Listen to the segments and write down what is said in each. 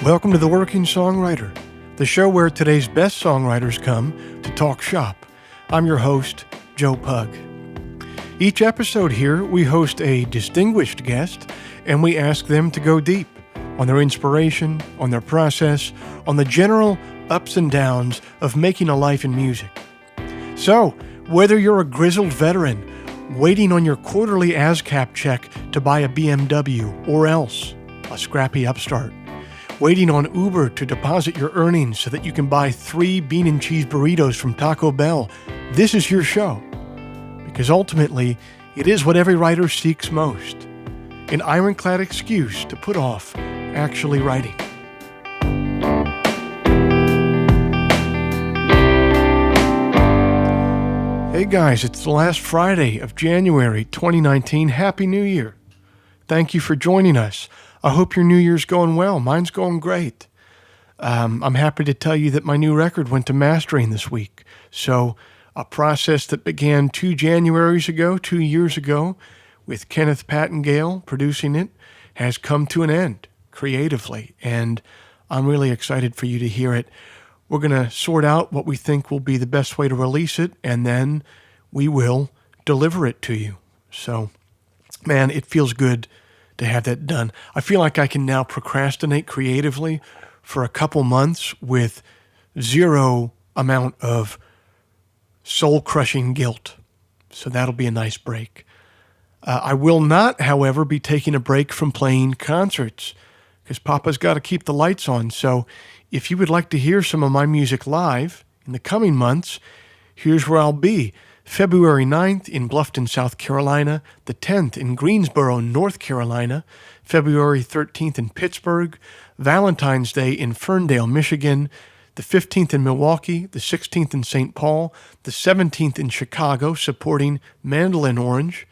Welcome to The Working Songwriter, the show where today's best songwriters come to talk shop. I'm your host, Joe Pug. Each episode here, we host a distinguished guest, and we ask them to go deep on their inspiration, on their process, on the general ups and downs of making a life in music. So, whether you're a grizzled veteran waiting on your quarterly ASCAP check to buy a BMW, or else a scrappy upstart, waiting on Uber to deposit your earnings so that you can buy 3 bean and cheese burritos from Taco Bell, this is your show. Because ultimately, it is what every writer seeks most, an ironclad excuse to put off actually writing. Hey guys, it's the last Friday of January 2019. Happy New Year. Thank you for joining us. I hope your New Year's going well. Mine's going great. I'm happy to tell you that my new record went to mastering this week. So a process that began 2 years ago, with Kenneth Pattengale producing it, has come to an end creatively, and I'm really excited for you to hear it. We're going to sort out what we think will be the best way to release it, and then we will deliver it to you. So, man, it feels good to have that done. I feel like I can now procrastinate creatively for a couple months with zero amount of soul-crushing guilt. So that'll be a nice break. I will not, however, be taking a break from playing concerts because Papa's got to keep the lights on. So if you would like to hear some of my music live in the coming months, here's where I'll be. February 9th in Bluffton, South Carolina, the 10th in Greensboro, North Carolina, February 13th in Pittsburgh, Valentine's Day in Ferndale, Michigan, the 15th in Milwaukee, the 16th in St. Paul, the 17th in Chicago, supporting Mandolin Orange,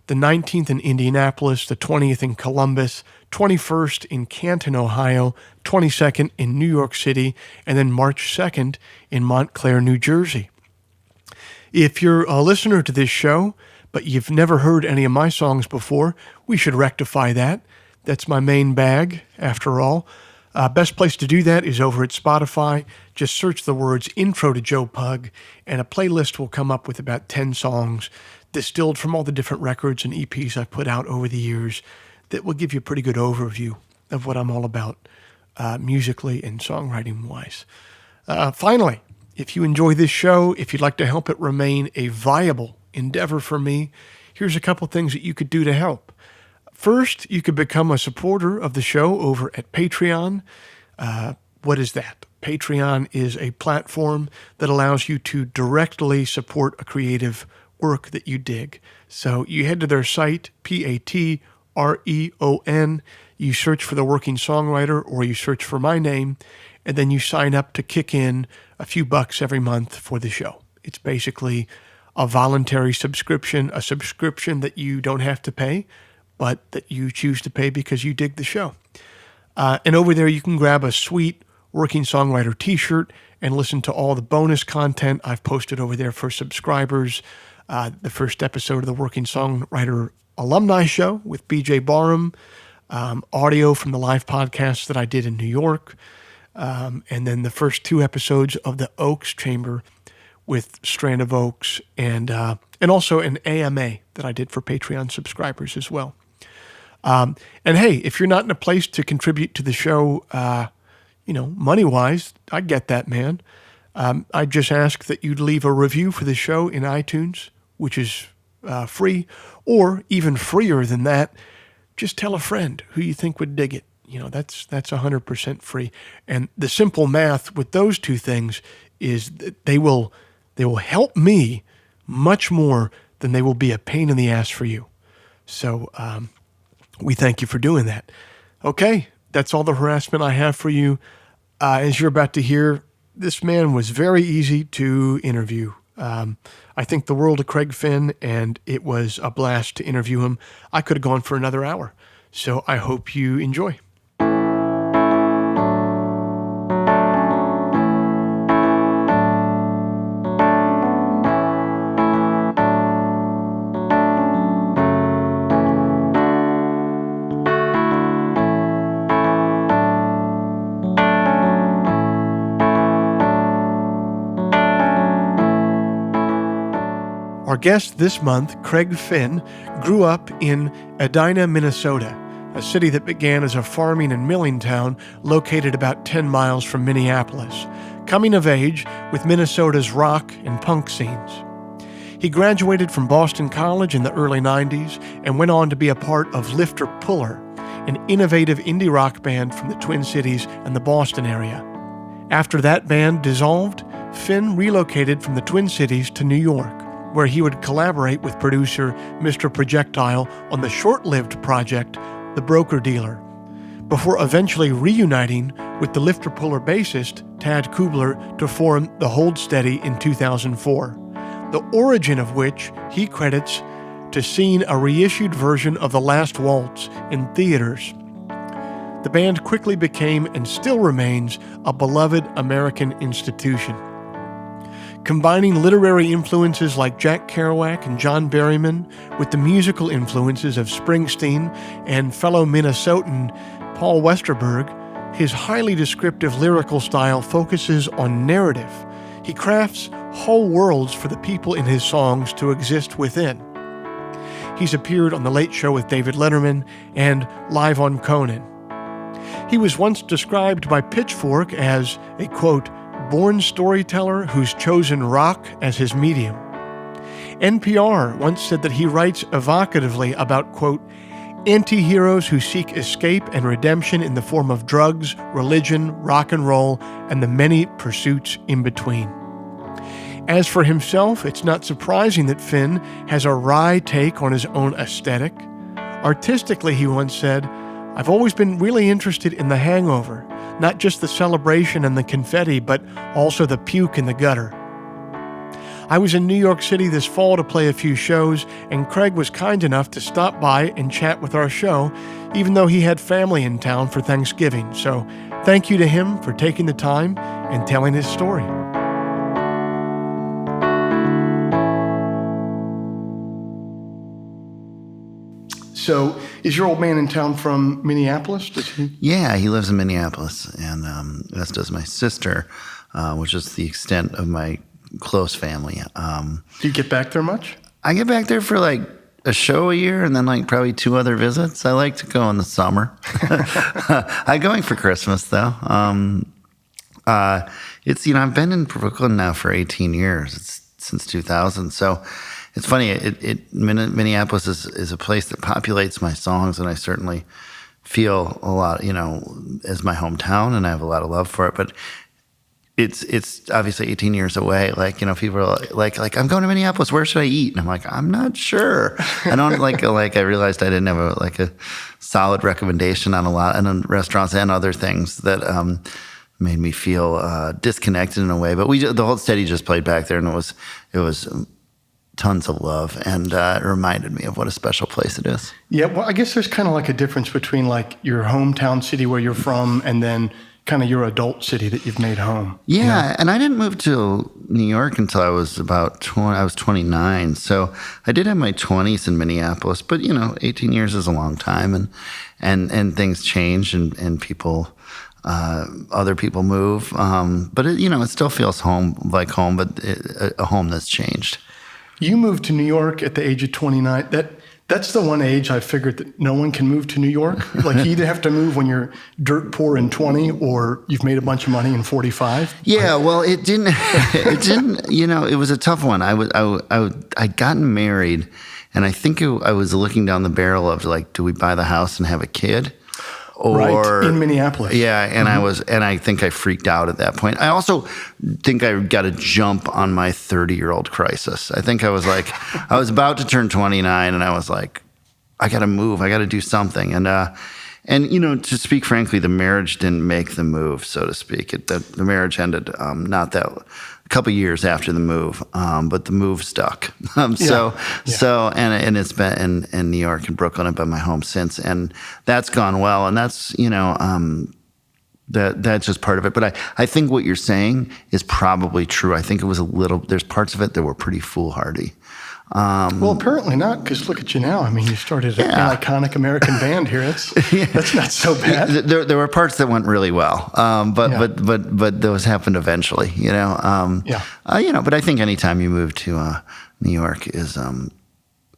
the 19th in Indianapolis, the 20th in Columbus, 21st in Canton, Ohio, 22nd in New York City, and then March 2nd in Montclair, New Jersey. If you're a listener to this show, but you've never heard any of my songs before, we should rectify that. That's my main bag, after all. Best place to do that is over at Spotify. Just search the words Intro to Joe Pug, and a playlist will come up with about 10 songs distilled from all the different records and EPs I've put out over the years that will give you a pretty good overview of what I'm all about musically and songwriting-wise. Finally, if you enjoy this show, if you'd like to help it remain a viable endeavor for me, here's a couple things that you could do to help. First, you could become a supporter of the show over at Patreon. What is that? Patreon is a platform that allows you to directly support a creative work that you dig. So you head to their site, Patreon, you search for The Working Songwriter, or you search for my name, and then you sign up to kick in a few bucks every month for the show. It's basically a voluntary subscription, a subscription that you don't have to pay, but that you choose to pay because you dig the show. And over there, you can grab a sweet Working Songwriter t-shirt and listen to all the bonus content I've posted over there for subscribers. The first episode of the Working Songwriter Alumni Show with BJ Barham, audio from the live podcasts that I did in New York, and then the first 2 episodes of the Oaks Chamber with Strand of Oaks, and also an AMA that I did for Patreon subscribers as well. And hey, if you're not in a place to contribute to the show, money-wise, I get that, man. I just ask that you'd leave a review for the show in iTunes, which is free, or even freer than that, just tell a friend who you think would dig it. That's 100% free. And the simple math with those 2 things is that they will help me much more than they will be a pain in the ass for you. So we thank you for doing that. Okay, that's all the harassment I have for you. As you're about to hear, this man was very easy to interview. I think the world of Craig Finn, and it was a blast to interview him. I could have gone for another hour. So I hope you enjoy. guest this month, Craig Finn, grew up in Edina, Minnesota, a city that began as a farming and milling town located about 10 miles from Minneapolis, coming of age with Minnesota's rock and punk scenes. He graduated from Boston College in the early 90s and went on to be a part of Ritter, an innovative indie rock band from the Twin Cities and the Boston area. After that band dissolved, Finn relocated from the Twin Cities to New York, where he would collaborate with producer Mr. Projectile on the short-lived project, The Broker Dealer, before eventually reuniting with the Ritter bassist Tad Kubler to form The Hold Steady in 2004, the origin of which he credits to seeing a reissued version of The Last Waltz in theaters. The band quickly became, and still remains, a beloved American institution. Combining literary influences like Jack Kerouac and John Berryman with the musical influences of Springsteen and fellow Minnesotan Paul Westerberg, his highly descriptive lyrical style focuses on narrative. He crafts whole worlds for the people in his songs to exist within. He's appeared on The Late Show with David Letterman and Live on Conan. He was once described by Pitchfork as a, quote, born storyteller who's chosen rock as his medium. NPR once said that he writes evocatively about, quote, anti-heroes who seek escape and redemption in the form of drugs, religion, rock and roll, and the many pursuits in between. As for himself, it's not surprising that Finn has a wry take on his own aesthetic. Artistically, he once said, I've always been really interested in the hangover, not just the celebration and the confetti, but also the puke in the gutter. I was in New York City this fall to play a few shows, and Craig was kind enough to stop by and chat with our show, even though he had family in town for Thanksgiving. So thank you to him for taking the time and telling his story. So, is your old man in town from Minneapolis? Yeah, he lives in Minneapolis, and as does my sister, which is the extent of my close family. Do you get back there much? I get back there for like a show a year, and then like probably 2 other visits. I like to go in the summer. I'm going for Christmas though. It's I've been in Brooklyn now for 18 years. It's since 2000, so. It's funny, Minneapolis is a place that populates my songs, and I certainly feel a lot, as my hometown, and I have a lot of love for it. But it's obviously 18 years away. Like, people are like, I'm going to Minneapolis, where should I eat? And I'm like, I'm not sure. I don't like I realized I didn't have a solid recommendation on a lot, and on restaurants and other things that made me feel disconnected in a way. But the Hold Steady just played back there, and it was tons of love, and it reminded me of what a special place it is. Yeah, well, I guess there's kind of like a difference between like your hometown city where you're from and then kind of your adult city that you've made home. Yeah, and I didn't move to New York until I was about 20. I was 29, so I did have my 20s in Minneapolis, but 18 years is a long time, and things change, and people, other people move, but it still feels like home, but a home that's changed. You moved to New York at the age of 29. That's the one age I figured that no one can move to New York. Like you either have to move when you're dirt poor in 20 or you've made a bunch of money in 45. Yeah, well, it didn't, it was a tough one. I'd gotten married, and I think I was looking down the barrel of like, do we buy the house and have a kid? Right, in Minneapolis. Yeah, and I think I freaked out at that point. I also think I got a jump on my 30-year-old crisis. I think I was like, I was about to turn 29, and I was like, I got to move. I got to do something. And to speak frankly, the marriage didn't make the move, so to speak. The marriage ended not that a couple years after the move, but the move stuck. And it's been in New York and Brooklyn. I've been my home since, and that's gone well. And that's that's just part of it. But I think what you're saying is probably true. I think it was there's parts of it that were pretty foolhardy. Well, apparently not, because look at you now. I mean, you started an iconic American band here. That's not so bad. There were parts that went really well, but those happened eventually. But I think anytime you move to New York is,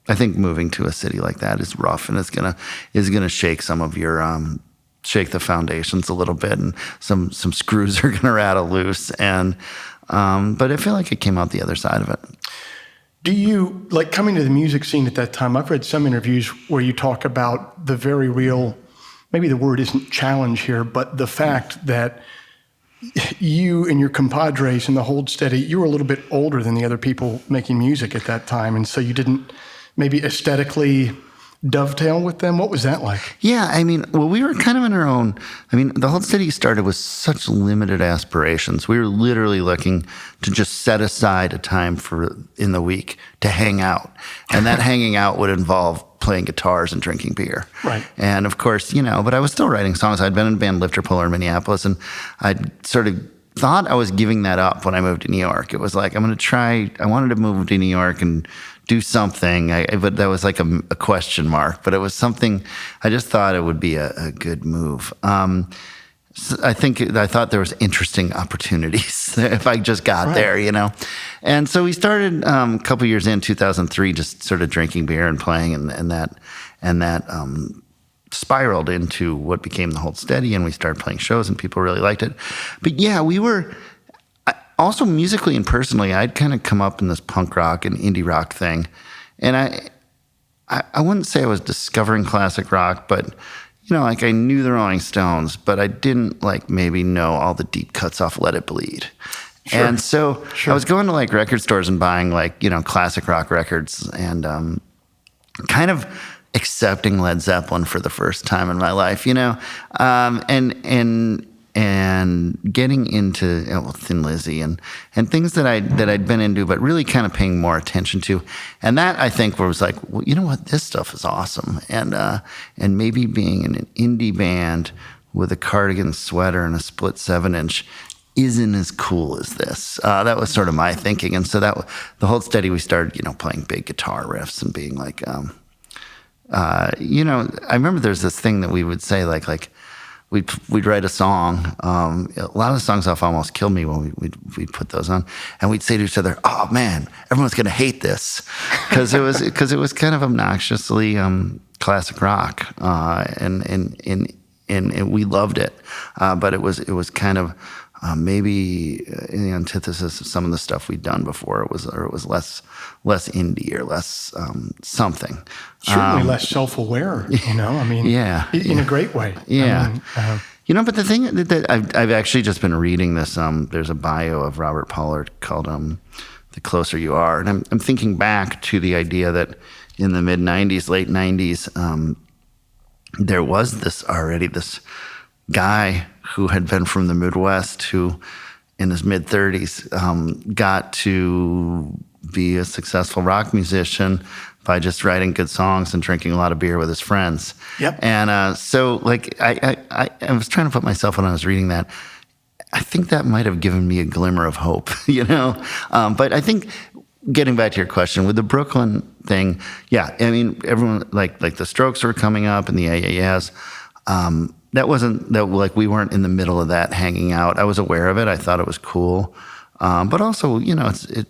I think moving to a city like that is rough, and it's gonna shake some of your, shake the foundations a little bit, and some screws are gonna rattle loose. And but I feel like I came out the other side of it. Do you, like, coming to the music scene at that time, I've read some interviews where you talk about the very real, maybe the word isn't challenge here, but the fact that you and your compadres in the Hold Steady, you were a little bit older than the other people making music at that time, and so you didn't maybe aesthetically dovetail with them? What was that like? Yeah, I mean, well, we were kind of in our own. I mean, the Hold Steady started with such limited aspirations. We were literally looking to just set aside a time in the week to hang out, and that hanging out would involve playing guitars and drinking beer. Right. And of course, but I was still writing songs. I'd been in band Lifter Puller in Minneapolis, and I'd sort of thought I was giving that up when I moved to New York. It was like, I wanted to move to New York and do something, but that was like a question mark. But it was something, I just thought it would be a good move. So I thought there was interesting opportunities if I just got there, And so we started a couple years in 2003, just sort of drinking beer and playing, and that spiraled into what became the Hold Steady, and we started playing shows, and people really liked it. But yeah, we were. Also, musically and personally, I'd kind of come up in this punk rock and indie rock thing. And I wouldn't say I was discovering classic rock, but, like I knew the Rolling Stones, but I didn't maybe know all the deep cuts off Let It Bleed. Sure. And so I was going to record stores and buying classic rock records, and kind of accepting Led Zeppelin for the first time in my life, and getting into Thin Lizzy and things that I'd been into, but really kind of paying more attention to. And that, I think, was like, well, you know what, this stuff is awesome. And maybe being in an indie band with a cardigan sweater and a split 7-inch isn't as cool as this. That was sort of my thinking. And so the Hold Steady, we started, playing big guitar riffs and being like, I remember there's this thing that we would say, like, we'd write a song. A lot of the songs off Almost Killed Me when we'd put those on, and we'd say to each other, "Oh man, everyone's gonna hate this," because it was kind of obnoxiously classic rock, and we loved it, but it was kind of maybe in the antithesis of some of the stuff we'd done before. It was less indie or less something. Certainly less self-aware, I mean, in a great way. Yeah. I mean, but the thing that I've actually just been reading this, there's a bio of Robert Pollard called The Closer You Are. And I'm thinking back to the idea that in the mid-'90s, late '90s, there was this guy who had been from the Midwest who, in his mid-30s, got to be a successful rock musician by just writing good songs and drinking a lot of beer with his friends. Yep. And so, I was trying to put myself when I was reading that. I think that might have given me a glimmer of hope, But I think, getting back to your question, with the Brooklyn thing, yeah, I mean, everyone, like the Strokes were coming up and the AAS. That wasn't we weren't in the middle of that hanging out. I was aware of it. I thought it was cool. But also, we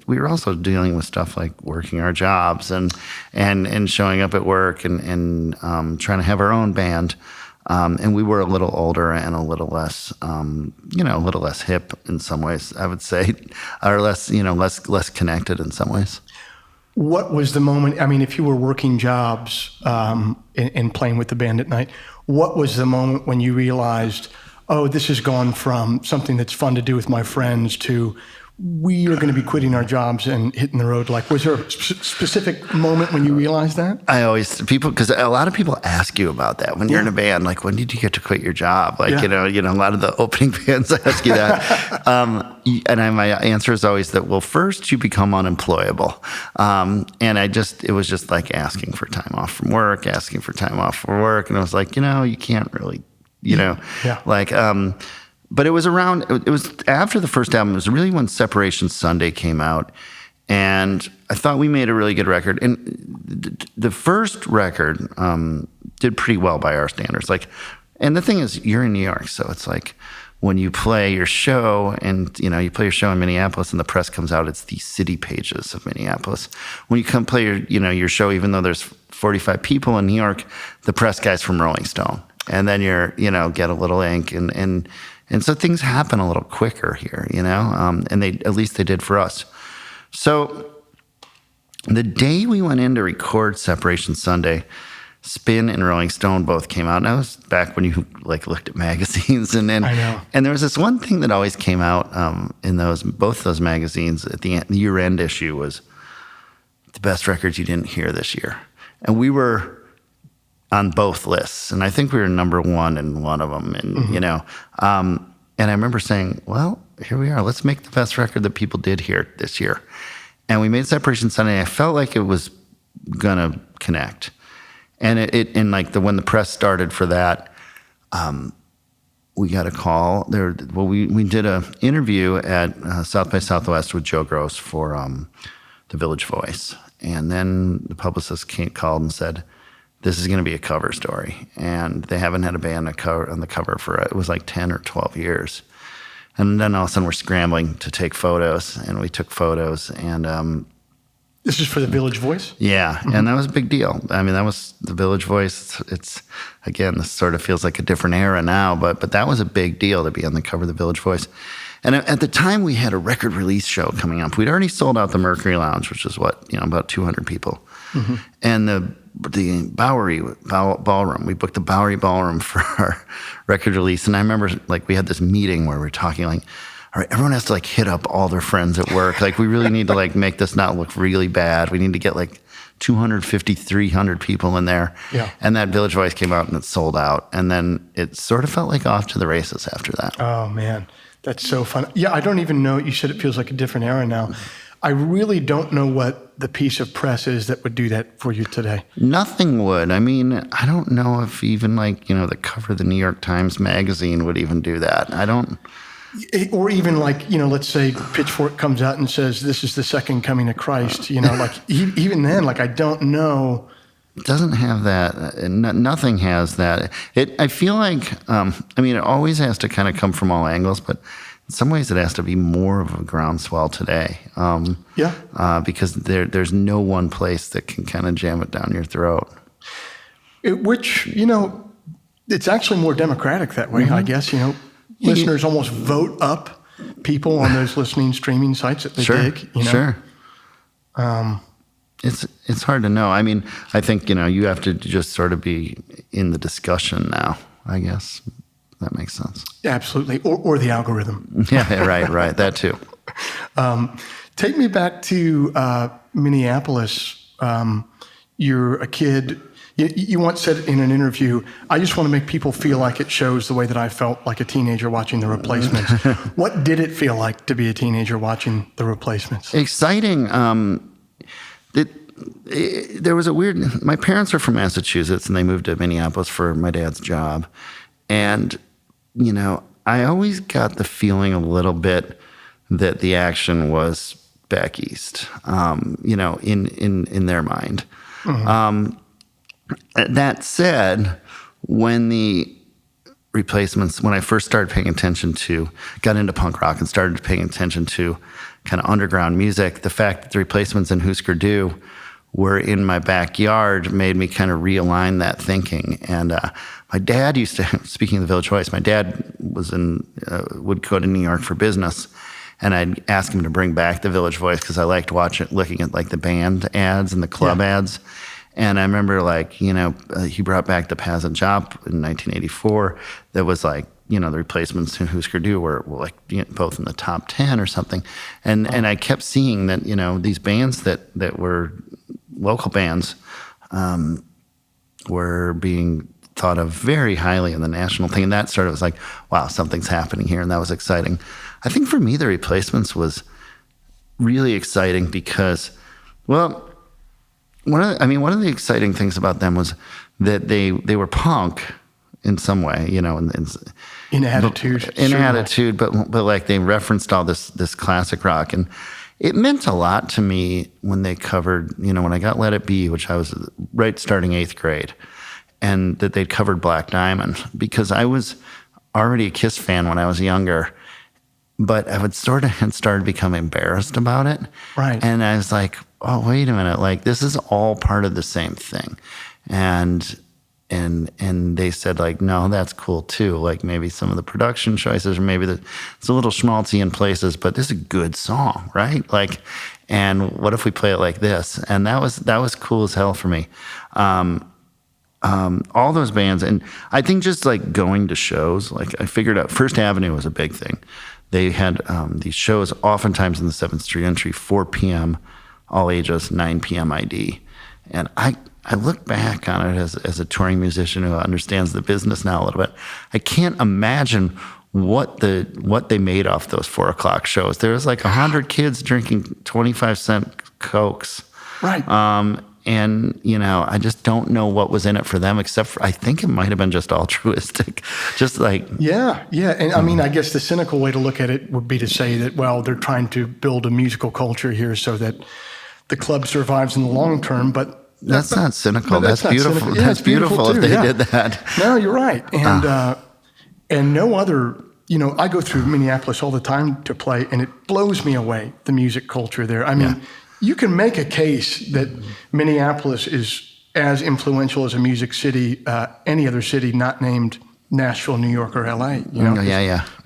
were also dealing with stuff like working our jobs and showing up at work and trying to have our own band. And we were a little older and a little less, a little less hip in some ways, I would say, or less connected in some ways. What was the moment? I mean, if you were working jobs and playing with the band at night, what was the moment when you realized, oh, this has gone from something that's fun to do with my friends to we are going to be quitting our jobs and hitting the road? Was there a specific moment when you realized that? Because a lot of people ask you about that when you're in a band, when did you get to quit your job? A lot of the opening bands ask you that. My answer is always that, well, first you become unemployable. And it was just like asking for time off from work, asking for time off from work. And I was like, you can't really, but it was after the first album. It was really when Separation Sunday came out. And I thought we made a really good record. And the first record did pretty well by our standards. And the thing is, you're in New York, so it's when you play your show and, you play your show in Minneapolis and the press comes out, it's the city pages of Minneapolis. When you come play your show, even though there's 45 people in New York, the press guy's from Rolling Stone. And then get a little ink and so things happen a little quicker here, and at least they did for us. So the day we went in to record Separation Sunday, Spin and Rolling Stone both came out. And that was back when you looked at magazines. And then, I know. And there was this one thing that always came out in both those magazines at the year-end issue was the best records you didn't hear this year. And we were on both lists. And I think we were number one in one of them. And, and I remember saying, well, here we are. Let's make the best record that people did hear this year. And we made Separation Sunday. I felt like it was going to connect. And when the press started for that, we got a call there. Well, we did an interview at South by Southwest with Joe Gross for the Village Voice, and then the publicist called and said, "This is going to be a cover story," and they haven't had a band on the cover for it was 10 or 12 years. And then all of a sudden we're scrambling to take photos, and we took photos, and this is for the Village Voice? Yeah, mm-hmm. And that was a big deal. I mean, that was the Village Voice. It's again, this sort of feels like a different era now, but that was a big deal to be on the cover of the Village Voice. And at the time, we had a record release show coming up. We'd already sold out the Mercury Lounge, which is about 200 people. Mm-hmm. And the Bowery Ballroom, we booked the Bowery Ballroom for our record release. And I remember we had this meeting where we were talking all right, everyone has to hit up all their friends at work. We really need to make this not look really bad. We need to get 250, 300 people in there. Yeah. And that Village Voice came out and it sold out. And then it sort of felt like off to the races after that. Oh, man. That's so fun. Yeah, I don't even know. You said it feels like a different era now. I really don't know what the piece of press is that would do that for you today. Nothing would. I mean, I don't know if even the cover of the New York Times Magazine would even do that. I don't... Or even let's say Pitchfork comes out and says, this is the second coming of Christ, even then, I don't know. It doesn't have that. Nothing has that. I feel it always has to kind of come from all angles, but in some ways it has to be more of a groundswell today. Because there's no one place that can kind of jam it down your throat. Which, it's actually more democratic that way, mm-hmm. I guess, Listeners almost vote up people on those listening streaming sites that they dig. Sure. It's hard to know. I mean, I think you have to just sort of be in the discussion now. I guess that makes sense. Absolutely, or the algorithm. Yeah, right. That too. Take me back to Minneapolis. You're a kid. You once said in an interview, I just want to make people feel like it shows the way that I felt like a teenager watching The Replacements. What did it feel like to be a teenager watching The Replacements? Exciting. There was my parents are from Massachusetts and they moved to Minneapolis for my dad's job. And, I always got the feeling a little bit that the action was back east, in their mind. Mm-hmm. That said, when the Replacements, when I first started paying attention got into punk rock and started paying attention to kind of underground music, the fact that the Replacements and Husker Du were in my backyard made me kind of realign that thinking. And my dad used to, speaking of the Village Voice, my dad would go to New York for business. And I'd ask him to bring back the Village Voice because I liked looking at the band ads and the club ads. And I remember he brought back the Paz and Jop in 1984. That was the Replacements and Husker Du were both in the top 10 or something. And I kept seeing that, these bands that were local bands were being thought of very highly in the national thing. And that sort of was wow, something's happening here. And that was exciting. I think for me, the Replacements was really exciting because, well, one of the exciting things about them was that they were punk in some way, in attitude. Attitude, but they referenced all this classic rock. And it meant a lot to me when they covered, when I got Let It Be, which I was starting 8th grade, and that they'd covered Black Diamond, because I was already a Kiss fan when I was younger, but I would sort of had started becoming embarrassed about it. Right. And I was like, oh, wait a minute, like this is all part of the same thing. And they said like, no, that's cool too. Like maybe some of the production choices, or maybe it's a little schmaltzy in places, but this is a good song, right? Like, and what if we play it like this? And that was cool as hell for me. All those bands, and I think just like going to shows, like I figured out First Avenue was a big thing. They had these shows oftentimes in the 7th Street entry, 4 p.m. all ages, 9 p.m. ID. And I look back on it as a touring musician who understands the business now a little bit. I can't imagine what they made off those 4 o'clock shows. There was like 100 kids drinking 25-cent Cokes. Right. And, I just don't know what was in it for them, except for, I think it might have been just altruistic. Just like... Yeah. And I mean, I guess the cynical way to look at it would be to say that, well, they're trying to build a musical culture here so that the club survives in the long term, but... That's not cynical. That's beautiful. Cynical. Yeah, that's beautiful if they did that. No, you're right. And no other... I go through Minneapolis all the time to play, and it blows me away, the music culture there. I mean... You can make a case that Minneapolis is as influential as a music city, any other city not named Nashville, New York, or L.A.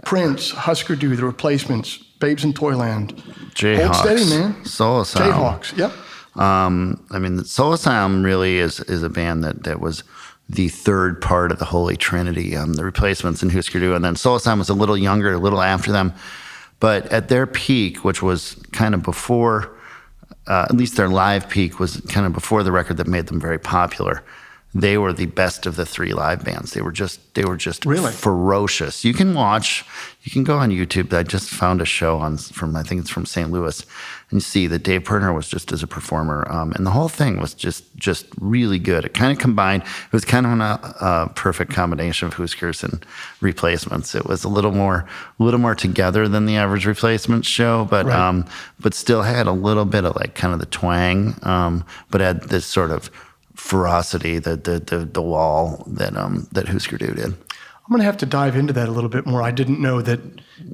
Prince, Husker Du, The Replacements, Babes in Toyland. Jayhawks. Hold steady, man. Soul Asylum. Jayhawks, yep. Soul Asylum really is a band that was the third part of the Holy Trinity, The Replacements and Husker Du. And then Soul Asylum was a little younger, a little after them. But at their peak, which was kind of before... at least their live peak was kind of before the record that made them very popular. They were the best of the 3 live bands. They were just really ferocious. You can go on YouTube. I just found a show I think it's from St. Louis, and you see that Dave Pirner was just as a performer, and the whole thing was just really good. It kind of combined. It was kind of a perfect combination of Huskers and Replacements. It was a little more together than the average Replacements show, but right. But still had a little bit of like kind of the twang, but had this sort of ferocity, the wall that Husker Du did. I'm going to have to dive into that a little bit more. I didn't know that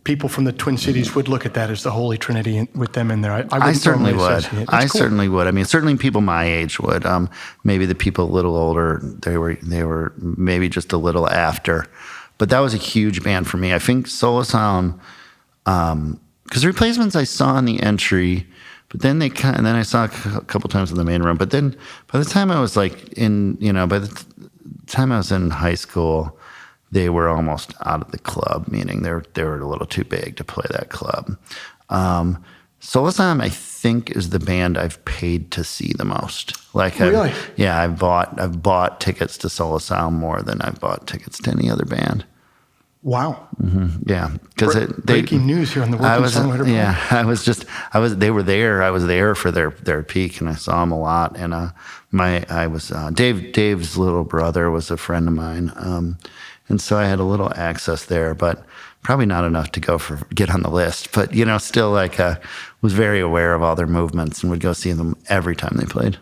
people from the Twin Cities would look at that as the Holy Trinity with them in there. I certainly would. I certainly would. I mean, certainly people my age would. Maybe the people a little older, they were maybe just a little after. But that was a huge band for me. I think Soul Asylum, because Replacements I saw in the entry, but then then I saw a couple times in the main room. But then by the time I was like by the time I was in high school, they were almost out of the club, meaning they were a little too big to play that club. Soul Asylum, I think, is the band I've paid to see the most. Like, really? I've bought tickets to Soul Asylum more than I've bought tickets to any other band. Wow. Mm-hmm. Yeah, because breaking news here on the Working Songwriter. Yeah, they were there. I was there for their peak, and I saw them a lot. And Dave's little brother was a friend of mine, and so I had a little access there, but probably not enough to get on the list. But still was very aware of all their movements and would go see them every time they played.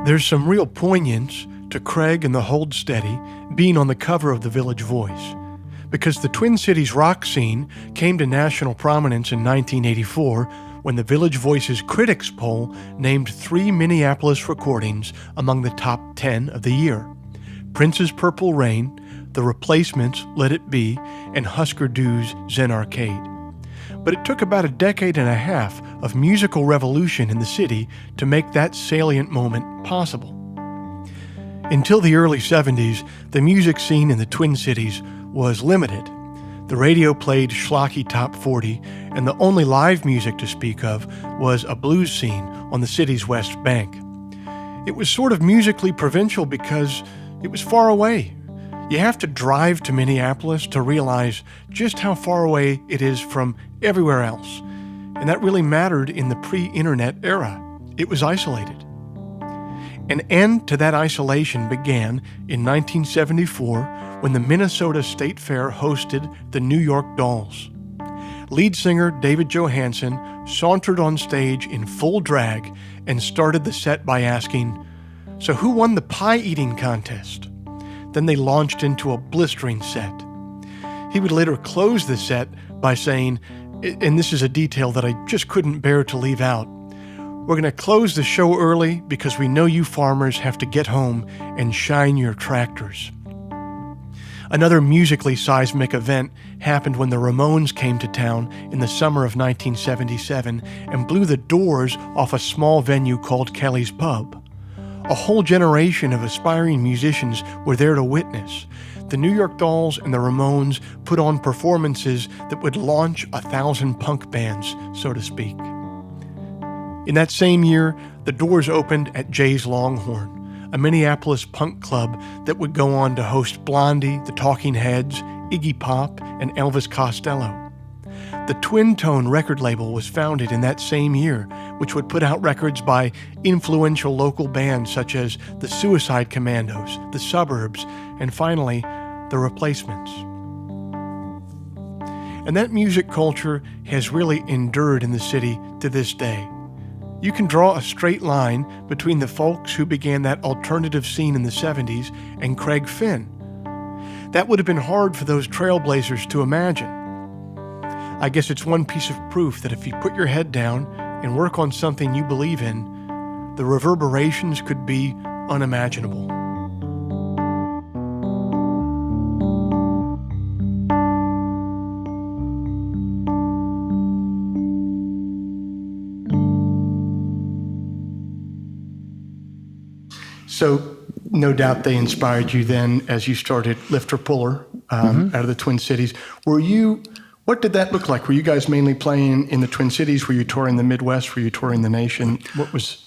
There's some real poignance to Craig and the Hold Steady being on the cover of the Village Voice, because the Twin Cities rock scene came to national prominence in 1984 when the Village Voice's Critics Poll named 3 Minneapolis recordings among the top 10 of the year: Prince's Purple Rain, The Replacements' Let It Be, and Husker Du's Zen Arcade. But it took about a decade and a half of musical revolution in the city to make that salient moment possible. Until the early 70s, the music scene in the Twin Cities was limited. The radio played schlocky top 40, and the only live music to speak of was a blues scene on the city's West Bank. It was sort of musically provincial because it was far away. You have to drive to Minneapolis to realize just how far away it is from everywhere else. And that really mattered in the pre-internet era. It was isolated. An end to that isolation began in 1974 when the Minnesota State Fair hosted the New York Dolls. lead singer David Johansen sauntered on stage in full drag and started the set by asking, "So who won the pie eating contest?" Then they launched into a blistering set. He would later close the set by saying, and this is a detail that I just couldn't bear to leave out, "We're going to close the show early because we know you farmers have to get home and shine your tractors." Another musically seismic event happened when the Ramones came to town in the summer of 1977 and blew the doors off a small venue called Kelly's Pub. A whole generation of aspiring musicians were there to witness. The New York Dolls and the Ramones put on performances that would launch 1,000 punk bands, so to speak. In that same year, the doors opened at Jay's Longhorn, a Minneapolis punk club that would go on to host Blondie, the Talking Heads, Iggy Pop, and Elvis Costello. The Twin Tone record label was founded in that same year, which would put out records by influential local bands such as the Suicide Commandos, the Suburbs, and finally, the Replacements. And that music culture has really endured in the city to this day. You can draw a straight line between the folks who began that alternative scene in the 70s and Craig Finn. That would have been hard for those trailblazers to imagine. I guess it's one piece of proof that if you put your head down and work on something you believe in, the reverberations could be unimaginable. So no doubt they inspired you then as you started Lifter Puller out of the Twin Cities. What did that look like? Were you guys mainly playing in the Twin Cities? Were you touring the Midwest? Were you touring the nation?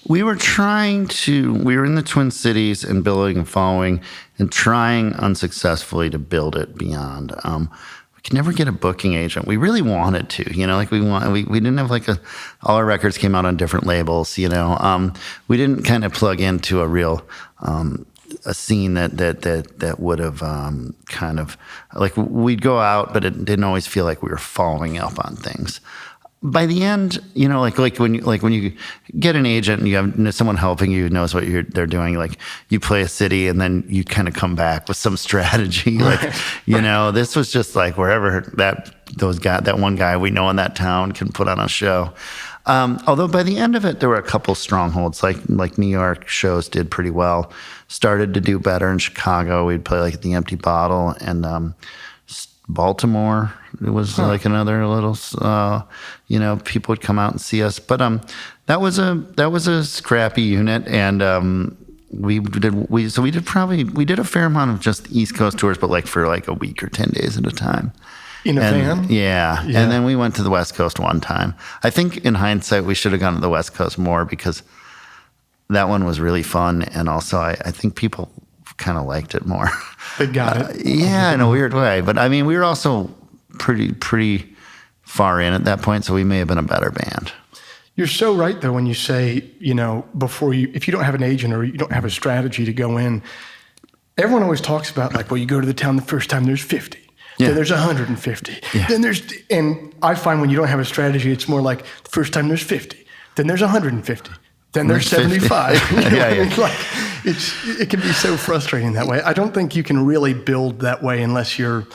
We were in the Twin Cities and building and following and trying unsuccessfully to build it beyond. We could never get a booking agent. We really wanted to, we didn't have all our records came out on different labels, we didn't kind of plug into a real, a scene that would have kind of we'd go out, but it didn't always feel like we were following up on things. By the end, when you get an agent and you have someone helping you, knows what they're doing, you play a city and then you kind of come back with some strategy. This was just wherever that one guy we know in that town can put on a show. Although by the end of it, there were a couple strongholds, like New York shows did pretty well, started to do better in Chicago. We'd play at the Empty Bottle, and Baltimore, it was another little, people would come out and see us. But that was a scrappy unit, and we did a fair amount of just East Coast tours, but for a week or 10 days at a time. In a van? Yeah. And then we went to the West Coast one time. I think in hindsight, we should have gone to the West Coast more because that one was really fun. And also, I think people kind of liked it more. They got it. Yeah, in a weird way. But we were also pretty far in at that point, so we may have been a better band. You're so right, though, when you say, if you don't have an agent or you don't have a strategy to go in, everyone always talks about you go to the town the first time, there's 50. Yeah. Then there's 150. Yeah. And I find when you don't have a strategy, it's more the first time there's 50. Then there's 150. Then there's 75. It can be so frustrating that way. I don't think you can really build that way unless you're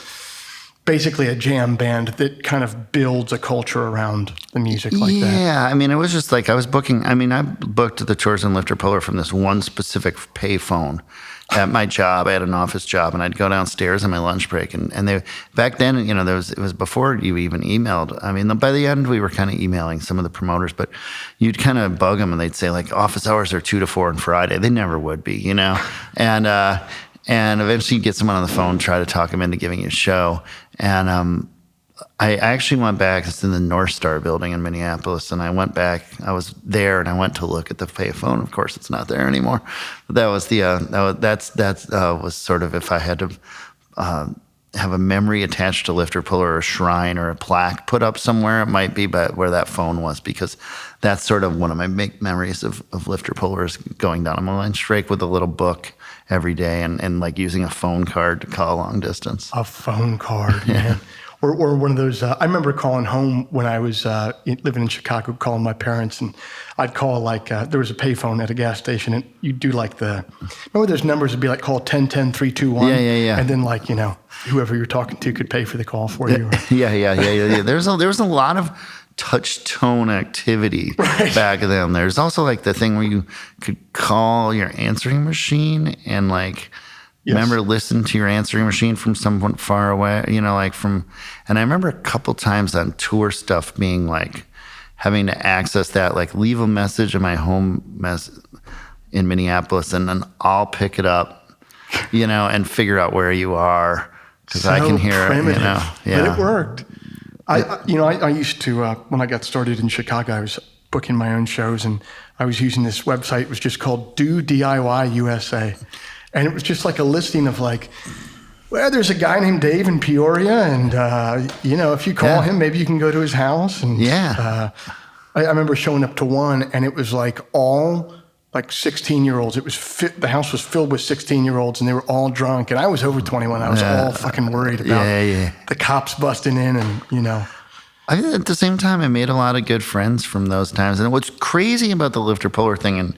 basically a jam band that kind of builds a culture around the music like that. Yeah, it was just I was booking. I booked the tours in Lifter Puller from this one specific payphone at my job. I had an office job, and I'd go downstairs on my lunch break. And they back then, it was before you even emailed. By the end, we were kind of emailing some of the promoters, but you'd kind of bug them, and they'd say office hours are 2 to 4 on Friday. They never would be, And eventually you get someone on the phone, try to talk them into giving you a show. And I actually went back. It's in the North Star building in Minneapolis, and I went back. I was there, and I went to look at the payphone. Of course, it's not there anymore. But that was was sort of if I had to have a memory attached to Lifter Puller or a shrine or a plaque put up somewhere, it might be but where that phone was, because that's sort of one of my memories of Lifter Puller is going down a lunch break with a little book every day and using a phone card to call long distance. A phone card, man. or one of those. I remember calling home when I was living in Chicago, calling my parents, and I'd call like there was a payphone at a gas station, and you'd do like remember those numbers would be like call 10-10-321, Yeah. and then like whoever you're talking to could pay for the call for you. Yeah. There was a lot of touch tone activity back then. There's also like the thing where you could call your answering machine and like remember listen to your answering machine from someone far away, and I remember a couple times on tour stuff being like having to access that, like leave a message in my home in Minneapolis and then I'll pick it up, and figure out where you are because I can hear primitive, it, But it worked. I used to, when I got started in Chicago, I was booking my own shows and I was using this website. It was just called Do DIY USA. And it was just like a listing of like, well, there's a guy named Dave in Peoria and, if you call him, maybe you can go to his house. And I remember showing up to one and it was like all like 16-year-olds. It was the house was filled with 16-year-olds and they were all drunk. And I was over 21. I was all fucking worried about the cops busting in and, At the same time, I made a lot of good friends from those times. And what's crazy about the Lifter Puller thing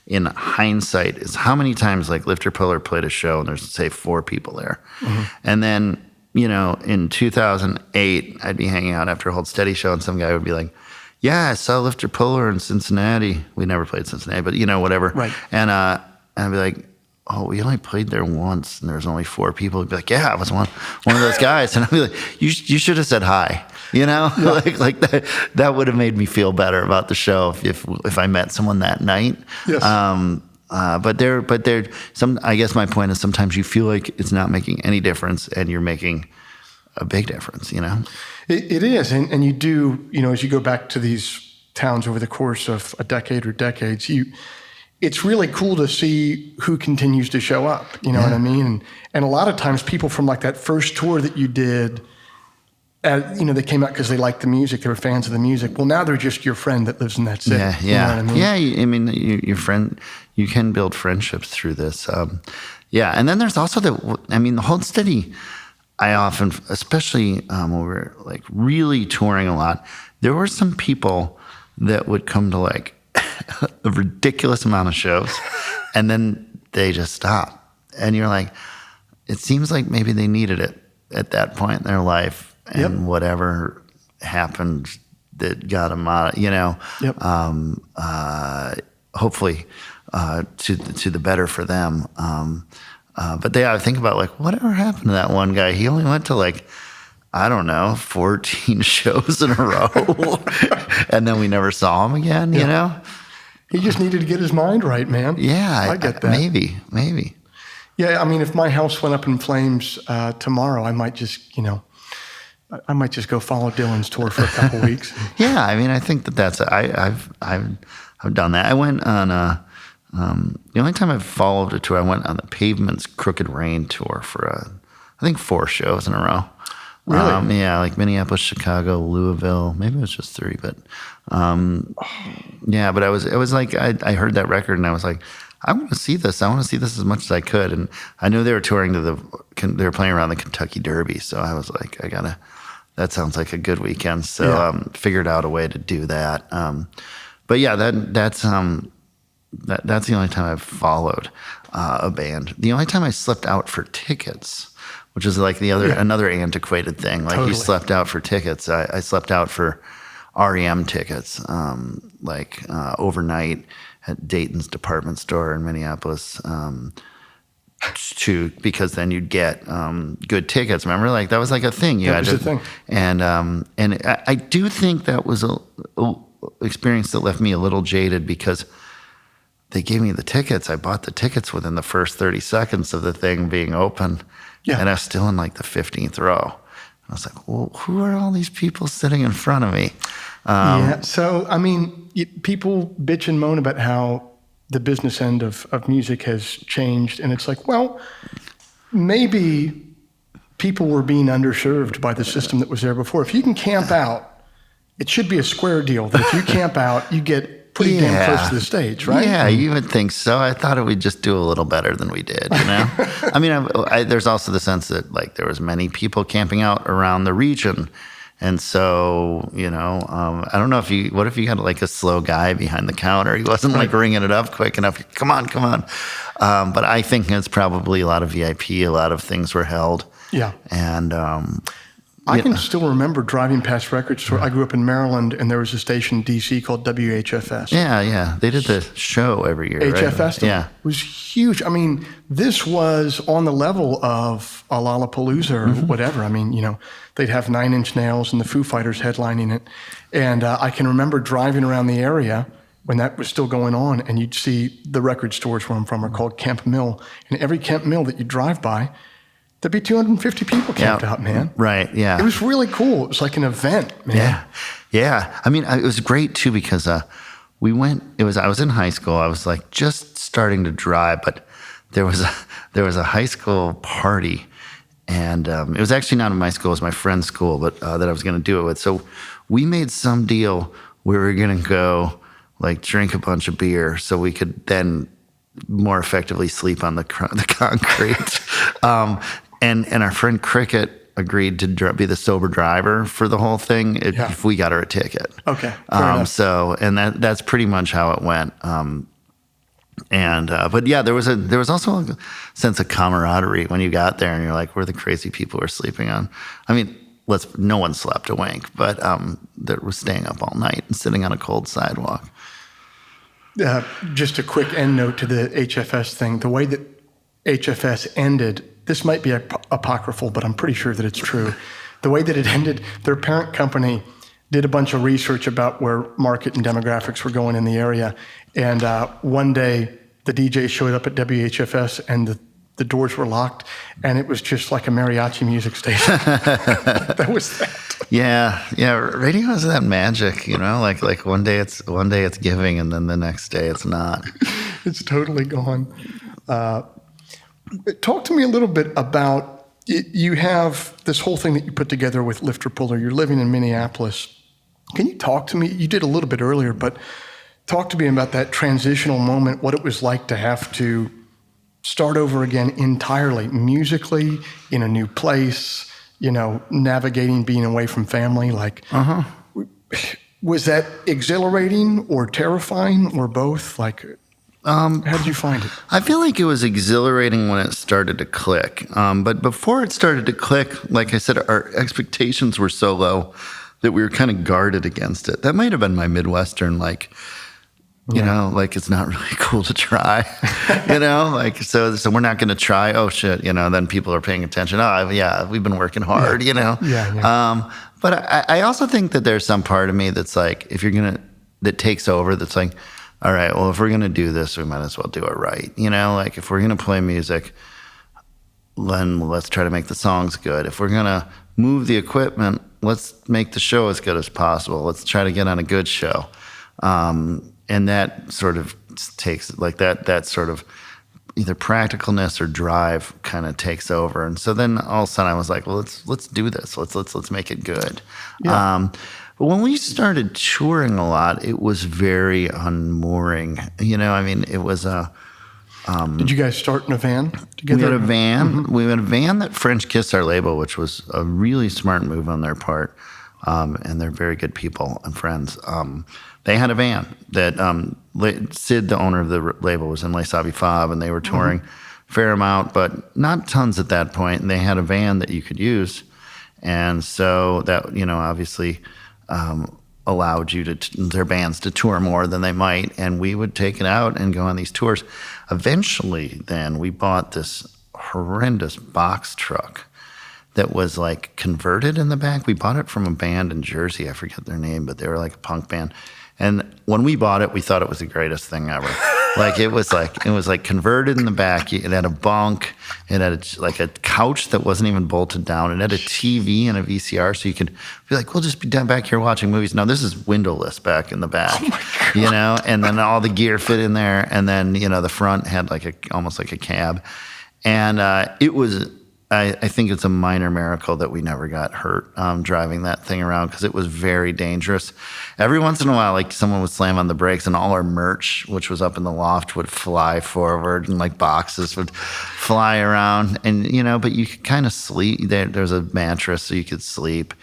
in hindsight is how many times like Lifter Puller played a show and there's say 4 people there. Mm-hmm. And then, in 2008, I'd be hanging out after a Hold Steady show and some guy would be like, yeah, I saw Lifter Puller in Cincinnati. We never played Cincinnati, but whatever. Right. And I'd be like, oh, we only played there once and there was only 4 people. He'd be like, yeah, I was one of those guys. And I'd be like, you should have said hi, like that would have made me feel better about the show if I met someone that night. Yes. But I guess my point is sometimes you feel like it's not making any difference and you're making a big difference, It is. And you do, as you go back to these towns over the course of a decade or decades, it's really cool to see who continues to show up. You know what I mean? And a lot of times people from like that first tour that you did, they came out because they liked the music. They were fans of the music. Well, now they're just your friend that lives in that city. Yeah. You know what I mean? Yeah. I mean, your friend, you can build friendships through this. And then there's also the Hold Steady. I often, especially when we were like really touring a lot, there were some people that would come to like a ridiculous amount of shows and then they just stop. And you're like, it seems like maybe they needed it at that point in their life and whatever happened that got them out, hopefully to the better for them. But I think about like, whatever happened to that one guy? He only went to like, I don't know, 14 shows in a row. And then we never saw him again, He just needed to get his mind right, man. Yeah. I get that. Maybe. Yeah. I mean, if my house went up in flames tomorrow, I might just, I might just go follow Dylan's tour for a couple weeks. Yeah. I mean, I think I've done that. I went on the only time I've followed a tour, I went on the Pavement's Crooked Rain tour for I think 4 shows in a row. Really? Like Minneapolis, Chicago, Louisville. Maybe it was just 3, but But it was like I heard that record and I was like, I want to see this. I want to see this as much as I could. And I knew they were touring they were playing around the Kentucky Derby, so I was like, that sounds like a good weekend. So figured out a way to do that. But yeah, that's the only time I've followed a band. The only time I slept out for tickets, which is like another antiquated thing. Like you slept out for tickets. I slept out for REM tickets, overnight at Dayton's department store in Minneapolis, because then you'd get good tickets. Remember, like that was like a thing. That was a thing. And I do think that was a experience that left me a little jaded because they gave me the tickets. I bought the tickets within the first 30 seconds of the thing being open. Yeah. And I was still in like the 15th row. I was like, well, who are all these people sitting in front of me? So, I mean, people bitch and moan about how the business end of music has changed. And it's like, well, maybe people were being underserved by the system that was there before. If you can camp out, it should be a square deal that if you camp out, you get pretty damn close to the stage, right? Yeah, you would think so. I thought it would just do a little better than we did, you know? I mean, there's also the sense that, like, there was many people camping out around the region. And so, you know, I don't know what if you had like a slow guy behind the counter? He wasn't like ringing it up quick enough. Come on. But I think it's probably a lot of VIP, a lot of things were held. Yeah. And I can still remember driving past record store. I grew up in Maryland, and there was a station in D.C. called WHFS. Yeah. They did the show every year, right? HFS? Yeah. It was huge. I mean, this was on the level of a Lollapalooza or whatever. I mean, you know, they'd have Nine Inch Nails and the Foo Fighters headlining it. And I can remember driving around the area when that was still going on, and you'd see the record stores where I'm from are called Camp Mill. And every Camp Mill that you drive by, there'd be 250 people camped out, man. Right, yeah. It was really cool. It was like an event, man. Yeah. I mean, it was great, too, because I was in high school. I was, like, just starting to drive, but there was a high school party, and it was actually not in my school. It was my friend's school, but that I was going to do it with. So we made some deal where we were going to go, like, drink a bunch of beer so we could then more effectively sleep on the concrete. And our friend Cricket agreed to be the sober driver for the whole thing if we got her a ticket. Okay. So that's pretty much how it went. But yeah, there was also a sense of camaraderie when you got there, and you're like, we're the crazy people we're sleeping on. I mean, no one slept a wink, but that was staying up all night and sitting on a cold sidewalk. Just a quick end note to the HFS thing. The way that HFS ended, this might be apocryphal, but I'm pretty sure that it's true. The way that it ended, their parent company did a bunch of research about where market and demographics were going in the area. And one day, the DJ showed up at WHFS, and the doors were locked, and it was just like a mariachi music station. That was that. Yeah. Radio has that magic, you know, like one day it's giving, and then the next day it's not. It's totally gone. Talk to me a little bit about, you have this whole thing that you put together with Lifter Puller. You're living in Minneapolis. Can you talk to me? You did a little bit earlier, but talk to me about that transitional moment, what it was like to have to start over again entirely, musically, in a new place, you know, navigating being away from family. Like, was that exhilarating or terrifying or both? Like, how did you find it? I feel like it was exhilarating when it started to click. But before it started to click, like I said, our expectations were so low that we were kind of guarded against it. That might have been my Midwestern, like, you know, like, it's not really cool to try, you know, like, so we're not going to try. Oh shit. You know, then people are paying attention. Oh yeah, we've been working hard, you know? Yeah. But I also think that there's some part of me that's like, that takes over, that's like, all right, well, if we're going to do this, we might as well do it right. You know, like, if we're going to play music, then let's try to make the songs good. If we're going to move the equipment, let's make the show as good as possible. Let's try to get on a good show. And that sort of takes, like, that sort of either practicalness or drive kind of takes over. And so then all of a sudden I was like, well, let's do this. Let's make it good. Yeah. But when we started touring a lot, it was very unmooring. You know, I mean, it was Did you guys start in a van together? We had a van. Mm-hmm. We had a van that French kissed our label, which was a really smart move on their part. And they're very good people and friends. They had a van that Sid, the owner of the label, was in Les Avis Fab, and they were touring a fair amount, but not tons at that point. And they had a van that you could use. And so that, you know, obviously allowed their bands to tour more than they might. And we would take it out and go on these tours. Eventually, then, we bought this horrendous box truck that was like converted in the back. We bought it from a band in Jersey. I forget their name, but they were like a punk band. And when we bought it, we thought it was the greatest thing ever. It was like converted in the back. It had a bunk. It had a couch that wasn't even bolted down. It had a TV and a VCR, so you could be like, we'll just be down back here watching movies. No, this is windowless back in the back. Oh my God. You know, and then all the gear fit in there, and then, you know, the front had almost like a cab, and it was I think it's a minor miracle that we never got hurt driving that thing around because it was very dangerous. Every once in a while, like someone would slam on the brakes and all our merch, which was up in the loft, would fly forward and like boxes would fly around. And, but you could kind of sleep. There's a mattress so you could sleep.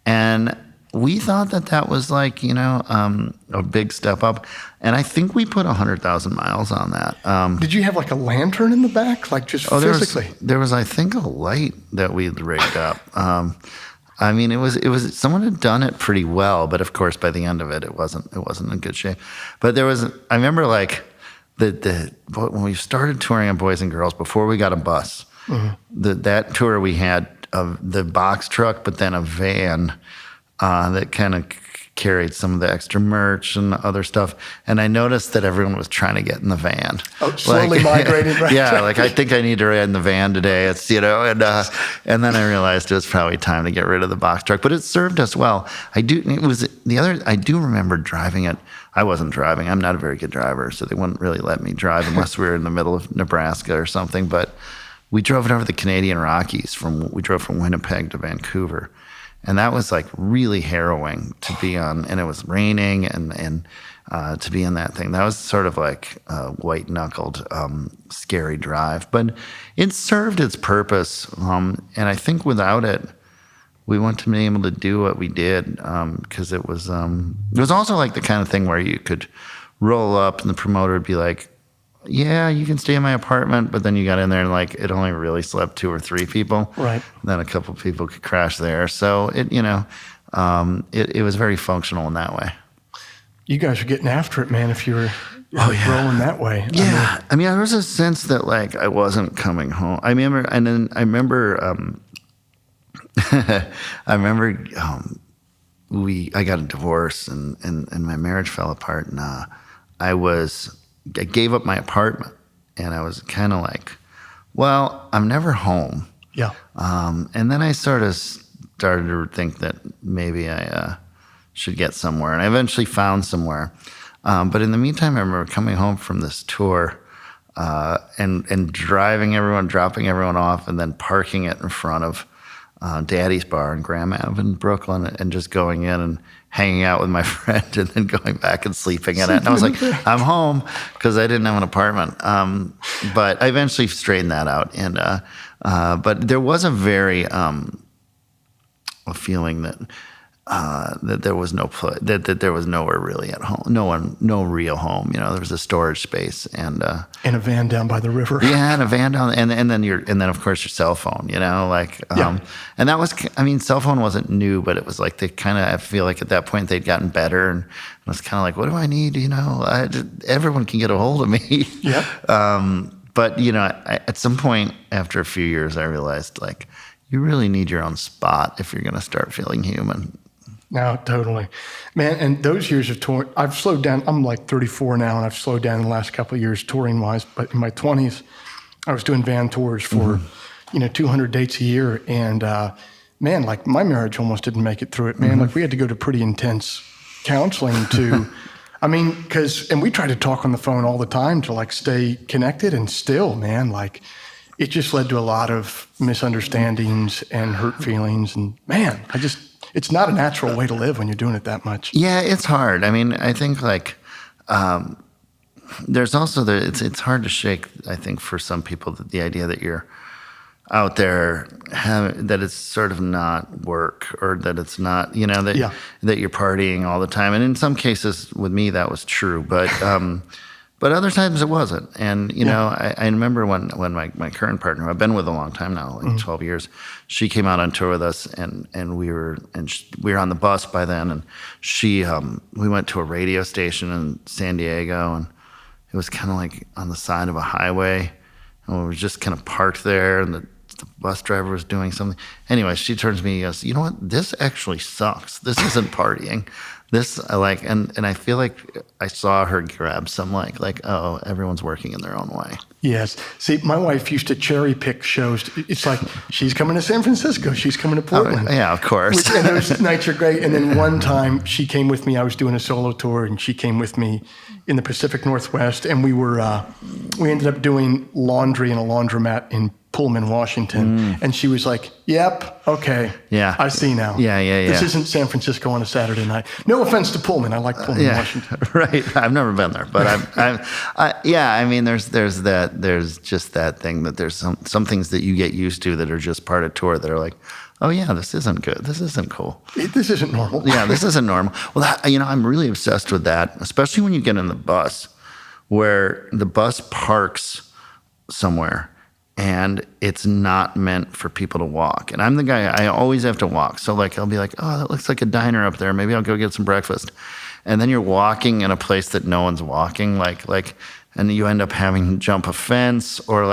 And we thought that was like, a big step up. And I think we put 100,000 miles on that. Did you have like a lantern in the back, like just physically? There was, I think, a light that we rigged up. I mean, it was someone had done it pretty well, but of course, by the end of it, it wasn't in good shape. But I remember like when we started touring on Boys and Girls before we got a bus, that tour we had the box truck, but then a van that kind of carried some of the extra merch and other stuff. And I noticed that everyone was trying to get in the van. Oh, slowly migrated, right? Yeah, like I think I need to ride in the van today. It's, and then I realized it was probably time to get rid of the box truck. But it served us well. I do remember driving it. I wasn't driving. I'm not a very good driver, so they wouldn't really let me drive unless we were in the middle of Nebraska or something. But we drove it over the Canadian Rockies. We drove from Winnipeg to Vancouver. And that was like really harrowing to be on, and it was raining and to be in that thing. That was sort of like a white-knuckled, scary drive. But it served its purpose, and I think without it, we wouldn't have been able to do what we did because it was also like the kind of thing where you could roll up and the promoter would be like, yeah, you can stay in my apartment, but then you got in there and like it only really slept 2 or 3 people. Right. Then a couple of people could crash there. So it was very functional in that way. You guys are getting after it, man. If you're rolling that way. Yeah. I mean, there was a sense that like I wasn't coming home. I remember I got a divorce and my marriage fell apart and I gave up my apartment, and I was kind of like, well, I'm never home. Yeah. And then I sort of started to think that maybe I should get somewhere, and I eventually found somewhere. But in the meantime, I remember coming home from this tour and driving everyone, dropping everyone off, and then parking it in front of Daddy's Bar in Graham Ave in Brooklyn and just going in and hanging out with my friend and then going back and sleeping in it. And I was like, I'm home because I didn't have an apartment. But I eventually straightened that out. And but there was a very a feeling that there was that there was nowhere really at home. No real home. There was a storage space and in a van down by the river. Yeah, and a van down, and then of course your cell phone. And that was, I mean, cell phone wasn't new, but it was like they kind of, I feel like at that point they'd gotten better, and it was kind of like, what do I need? Everyone can get a hold of me. Yeah. But at some point after a few years, I realized like you really need your own spot if you're going to start feeling human. No, totally. Man, and those years of touring, I've slowed down. I'm like 34 now, and I've slowed down in the last couple of years touring-wise. But in my 20s, I was doing van tours for, 200 dates a year. And, man, like my marriage almost didn't make it through it, man. Like we had to go to pretty intense counseling to, and we tried to talk on the phone all the time to like stay connected. And still, man, like it just led to a lot of misunderstandings and hurt feelings. And, man, it's not a natural way to live when you're doing it that much. Yeah, it's hard. I mean, I think like there's also it's hard to shake, I think, for some people, the idea that you're out there that it's sort of not work, or that it's not, that you're partying all the time. And in some cases with me that was true, but other times it wasn't. And, I remember when my current partner, who I've been with a long time now, like 12 years, she came out on tour with us and we were on the bus by then. And we went to a radio station in San Diego, and it was kind of like on the side of a highway. And we were just kind of parked there, and the bus driver was doing something. Anyway, she turns to me and goes, you know what? This actually sucks. This isn't partying. This and I feel like I saw her grab some like, oh, everyone's working in their own way. Yes. See, my wife used to cherry pick shows. It's like, she's coming to San Francisco. She's coming to Portland. Oh, yeah, of course. And those nights are great. And then one time she came with me. I was doing a solo tour, and she came with me in the Pacific Northwest. And we ended up doing laundry in a laundromat in Pullman, Washington. And she was like, yep, okay. Yeah. I see now. Yeah. This isn't San Francisco on a Saturday night. No offense to Pullman. I like Pullman, Washington. Right. I've never been there, but I mean, there's just that thing that there's some things that you get used to that are just part of tour that are like, oh yeah, this isn't good. This isn't cool. This isn't normal. Yeah, this isn't normal. Well, I'm really obsessed with that, especially when you get in the bus, where the bus parks somewhere and it's not meant for people to walk. And I'm the guy, I always have to walk. So like, I'll be like, oh, that looks like a diner up there. Maybe I'll go get some breakfast. And then you're walking in a place that no one's walking, and you end up having to jump a fence or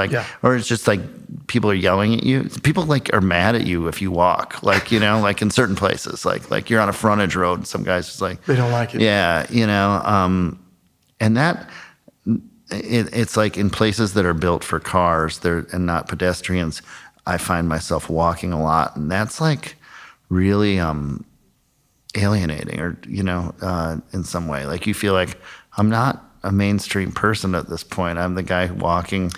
it's just like people are yelling at you. People are mad at you if you walk, in certain places, like you're on a frontage road and some guy's just like, they don't like it. Yeah. And that, it's like in places that are built for cars and not pedestrians, I find myself walking a lot, and that's like really alienating, or in some way, like you feel like I'm not a mainstream person at this point. I'm the guy walking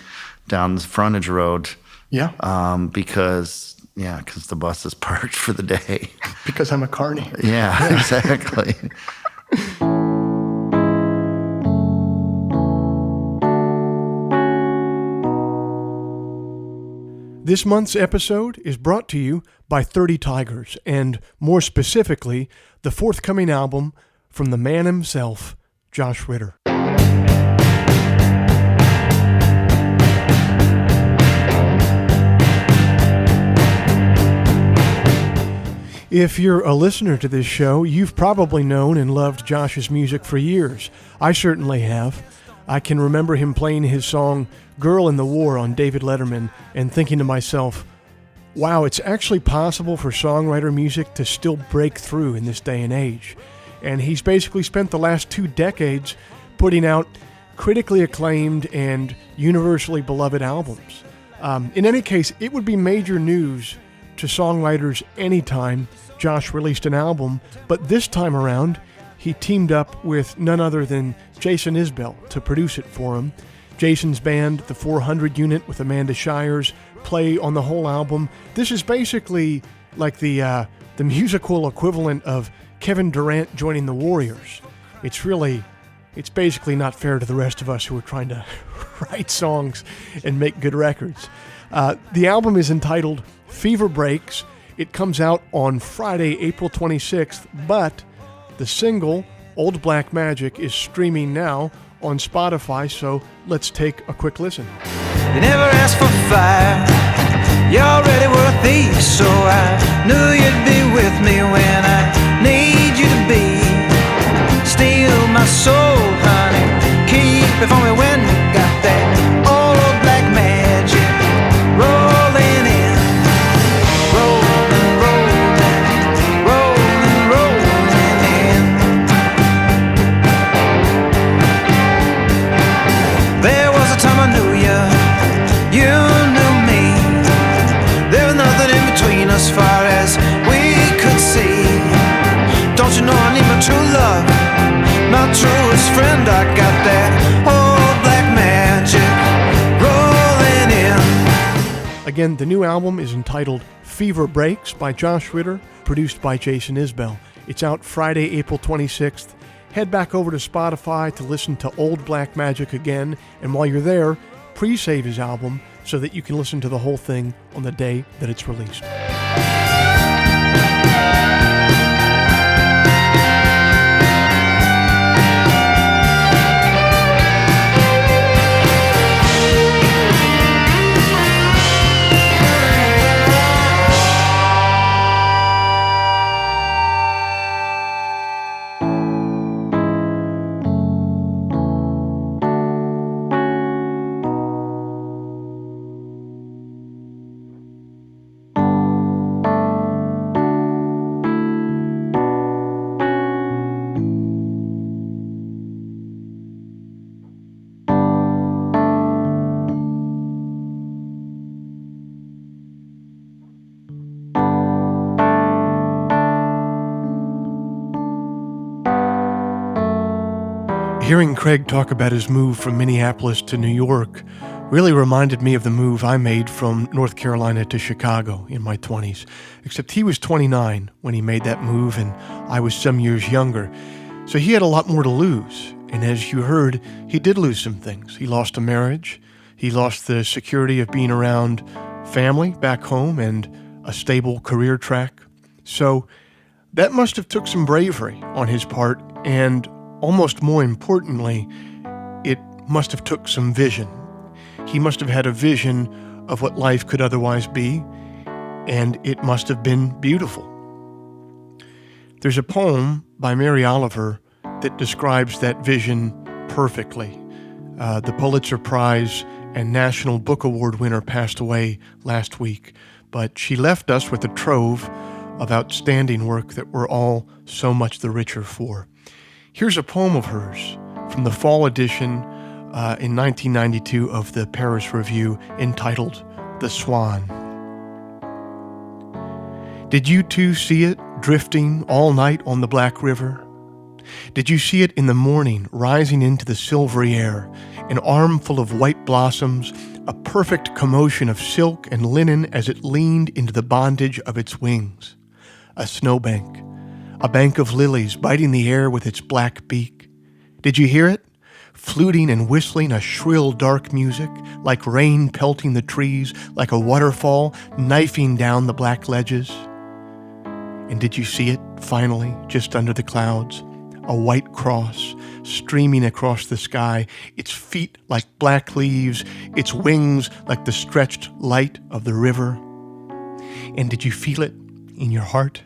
down this frontage road, because the bus is parked for the day. Because I'm a carny. Yeah. Exactly. This month's episode is brought to you by 30 Tigers, and more specifically, the forthcoming album from the man himself, Josh Ritter. If you're a listener to this show, you've probably known and loved Josh's music for years. I certainly have. I can remember him playing his song Girl in the War on David Letterman and thinking to myself, wow, it's actually possible for songwriter music to still break through in this day and age. And he's basically spent the last 2 decades putting out critically acclaimed and universally beloved albums. In any case, it would be major news to songwriters anytime Josh released an album, but this time around, he teamed up with none other than Jason Isbell to produce it for him. Jason's band, the 400 Unit with Amanda Shires, play on the whole album. This is basically like the musical equivalent of Kevin Durant joining the Warriors. It's basically not fair to the rest of us who are trying to write songs and make good records. The album is entitled Fever Breaks. It comes out on Friday, April 26th, but the single, Old Black Magic, is streaming now on Spotify, so let's take a quick listen. You never asked for fire, you already were a thief, so I knew you'd be with me when I need you to be. Steal my soul, honey, keep it for me when you got that old black magic rolling in. Rolling, rolling, rolling, rolling in. There was a time I knew you, you knew me. There was nothing in between us far as we could see. Don't you know I need my true love, my truest friend? I got that old black magic rolling in. Again, the new album is entitled Fever Breaks by Josh Ritter, produced by Jason Isbell. It's out Friday, April 26th. Head back over to Spotify to listen to Old Black Magic again, and while you're there, pre-save his album so that you can listen to the whole thing on the day that it's released. Hearing Craig talk about his move from Minneapolis to New York Really reminded me of the move I made from North Carolina to Chicago in my 20s, except he was 29 when he made that move and I was some years younger. So he had a lot more to lose. And as you heard, he did lose some things. He lost a marriage. He lost the security of being around family back home and a stable career track. So that must have took some bravery on his part, and almost more importantly, it must have took some vision. He must have had a vision of what life could otherwise be, and it must have been beautiful. There's a poem by Mary Oliver that describes that vision perfectly. The Pulitzer Prize and National Book Award winner passed away last week, but she left us with a trove of outstanding work that we're all so much the richer for. Here's a poem of hers from the fall edition in 1992 of the Paris Review entitled The Swan. Did you too see it drifting all night on the Black River? Did you see it in the morning rising into the silvery air, an armful of white blossoms, a perfect commotion of silk and linen as it leaned into the bondage of its wings? A snowbank, a bank of lilies biting the air with its black beak. Did you hear it? Fluting and whistling a shrill, dark music, like rain pelting the trees, like a waterfall knifing down the black ledges. And did you see it, finally, just under the clouds? A white cross streaming across the sky, its feet like black leaves, its wings like the stretched light of the river. And did you feel it in your heart?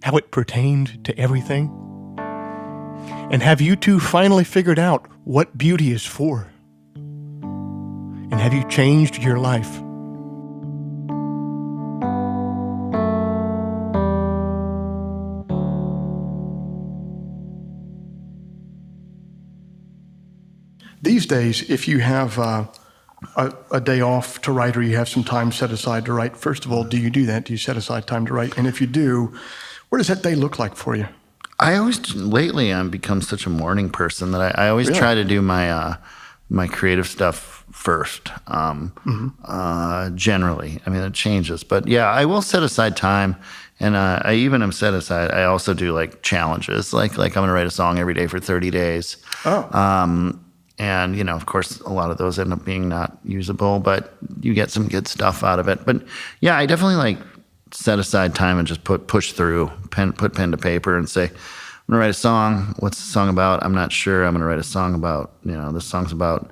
How it pertained to everything? And have you two finally figured out what beauty is for? And have you changed your life? These days, if you have a day off to write or you have some time set aside to write, first of all, do you do that? Do you set aside time to write? And if you do, what does that day look like for you? Lately I've become such a morning person that I always try to do my my creative stuff first. Generally, I mean, it changes, but yeah, I will set aside time, and I even am set aside. I also do like challenges, like I'm going to write a song every day for 30 days. And, you know, of course, a lot of those end up being not usable, but you get some good stuff out of it. But yeah, I definitely like set aside time and just push through, put pen to paper and say, I'm going to write a song. What's the song about? I'm not sure. I'm going to write a song about, you know, this song's about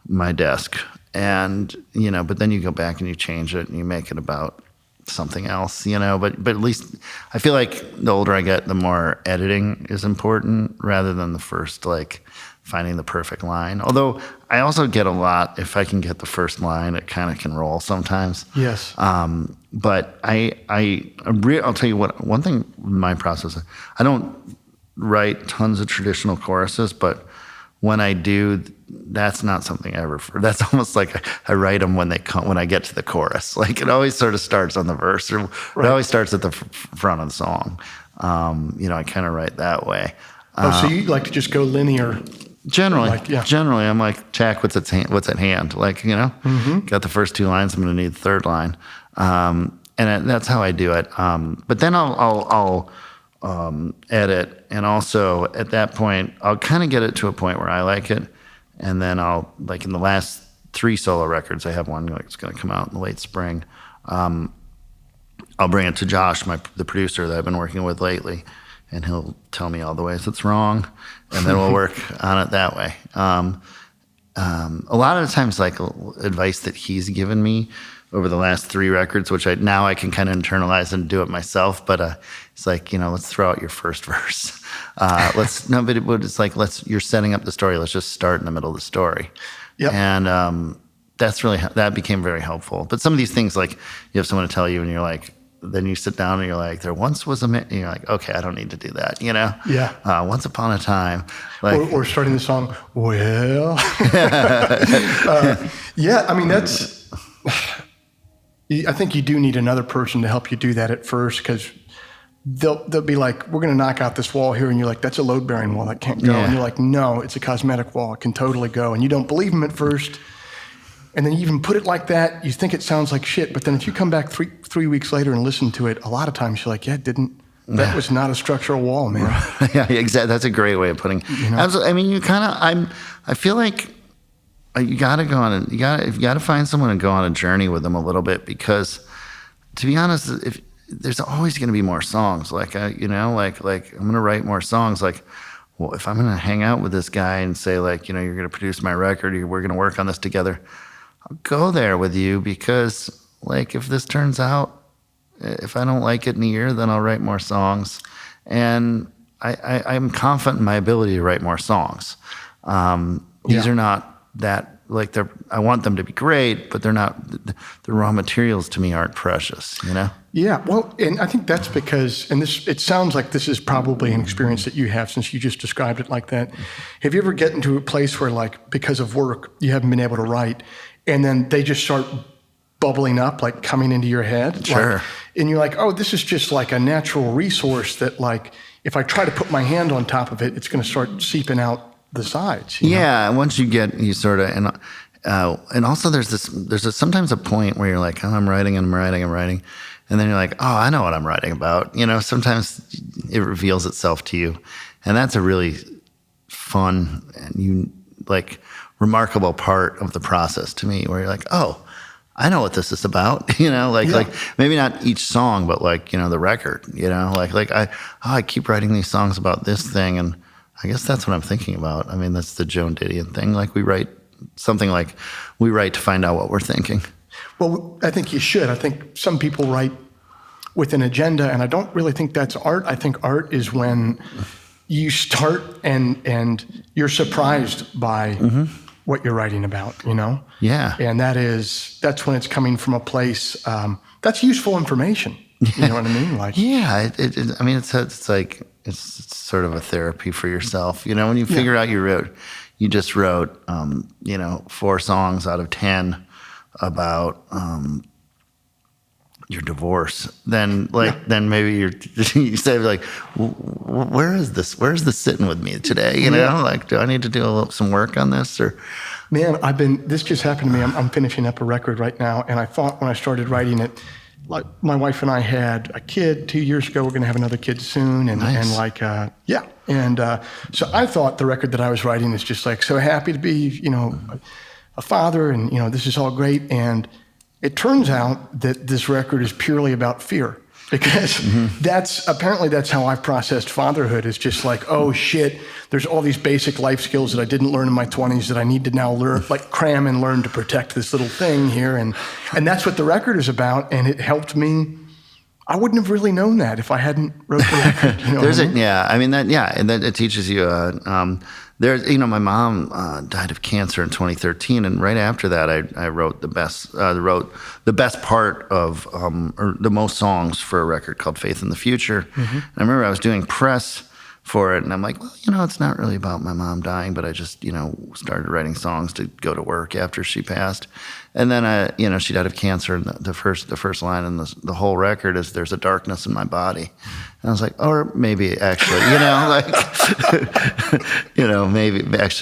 my desk. And, you know, but then you go back and you change it and you make it about something else, you know, but at least I feel like the older I get, the more editing is important rather than the first, like, finding the perfect line. Although I also get a lot, if I can get the first line, it kind of can roll sometimes. Yes. But I'll tell you what, one thing in my process, I don't write tons of traditional choruses, but when I do, that's not something I ever, that's almost like I write them when I get to the chorus. Like it always sort of starts on the verse, or it always starts at the front of the song. You know, I kind of write that way. So you like to just go linear? Generally, generally, I'm like, Jack, what's at hand? Like, you know, got the first two lines, I'm going to need the third line, and that's how I do it. But then I'll edit, and also at that point, I'll kind of get it to a point where I like it, and then I'll, like in the last 3 solo records, I have one that's going to come out in the late spring. I'll bring it to Josh, the producer that I've been working with lately, and he'll tell me all the ways it's wrong, and then we'll work on it that way. A lot of the times, like advice that he's given me over the last 3 records, which now I can kind of internalize and do it myself. But it's like, you know, let's throw out your first verse. It's like you're setting up the story. Let's just start in the middle of the story. Yep. And that became very helpful. But some of these things, like you have someone to tell you, and you're like, then you sit down and you're like, there once was a minute, and you're like, okay, I don't need to do that, you know? Yeah. Once upon a time. Like, or starting the song, well. Yeah, I mean, I think you do need another person to help you do that at first, because they'll be like, we're going to knock out this wall here. And you're like, that's a load-bearing wall. That can't go. Yeah. And you're like, no, it's a cosmetic wall. It can totally go. And you don't believe them at first. and then you even put it like that, you think it sounds like shit. But then if you come back three weeks later and listen to it, a lot of times you're like, that was not a structural wall, man. Yeah, exactly. That's a great way of putting it. Absolutely. I mean, I feel like you got to go on you got to find someone and go on a journey with them a little bit, because to be honest, if there's always going to be more songs, like I'm going to write more songs. Like, well, if I'm going to hang out with this guy and say, like, you're going to produce my record, we're going to work on this together, I'll go there with you, because like, if this turns out, if I don't like it in a year, then I'll write more songs. And I'm confident in my ability to write more songs. These are not that, like, I want them to be great, but they're not, the raw materials to me aren't precious, Yeah, well, and I think that's because, and it sounds like this is probably an experience that you have, since you just described it like that. Have you ever get into a place where, like, because of work, you haven't been able to write, and then they just start bubbling up, like coming into your head? Sure. And you're like, oh, this is just like a natural resource that, like, if I try to put my hand on top of it, it's going to start seeping out the sides. Yeah, once you sort of, and also there's sometimes a point where you're like, oh, I'm writing, and then you're like, oh, I know what I'm writing about. Sometimes it reveals itself to you, and that's a really fun and remarkable part of the process to me, where you're like, oh, I know what this is about. Like maybe not each song, but like, the record. I keep writing these songs about this thing, and I guess that's what I'm thinking about. I mean, that's the Joan Didion thing. Like, we write to find out what we're thinking. Well, I think you should. I think some people write with an agenda, and I don't really think that's art. I think art is when you start and you're surprised by what you're writing about, Yeah. And that's when it's coming from a place that's useful information. You know what I mean? Like, yeah. I mean, it's sort of a therapy for yourself. When you figure out you just wrote 4 songs out of 10 about your divorce, then maybe you say, like, where is this sitting with me today? Like, do I need to do some work on this? Or, man, this just happened to me. I'm finishing up a record right now, and I thought when I started writing it, like, my wife and I had a kid 2 years ago. We're going to have another kid soon, and nice. and like so I thought the record that I was writing is just like, so happy to be a father, and this is all great. And it turns out that this record is purely about fear, because that's how I've processed fatherhood. Is just like, oh shit, there's all these basic life skills that I didn't learn in my 20s that I need to now learn, like cram and learn to protect this little thing here. And that's what the record is about. And it helped me. I wouldn't have really known that if I hadn't wrote the record. And that it teaches you. My mom died of cancer in 2013, and right after that, I wrote the best part of or the most songs for a record called "Faith in the Future." And I remember I was doing press for it, and I'm like, well, it's not really about my mom dying, but I just started writing songs to go to work after she passed. And then she died of cancer, and the first line in the whole record is, "There's a darkness in my body." And I was like, or maybe actually,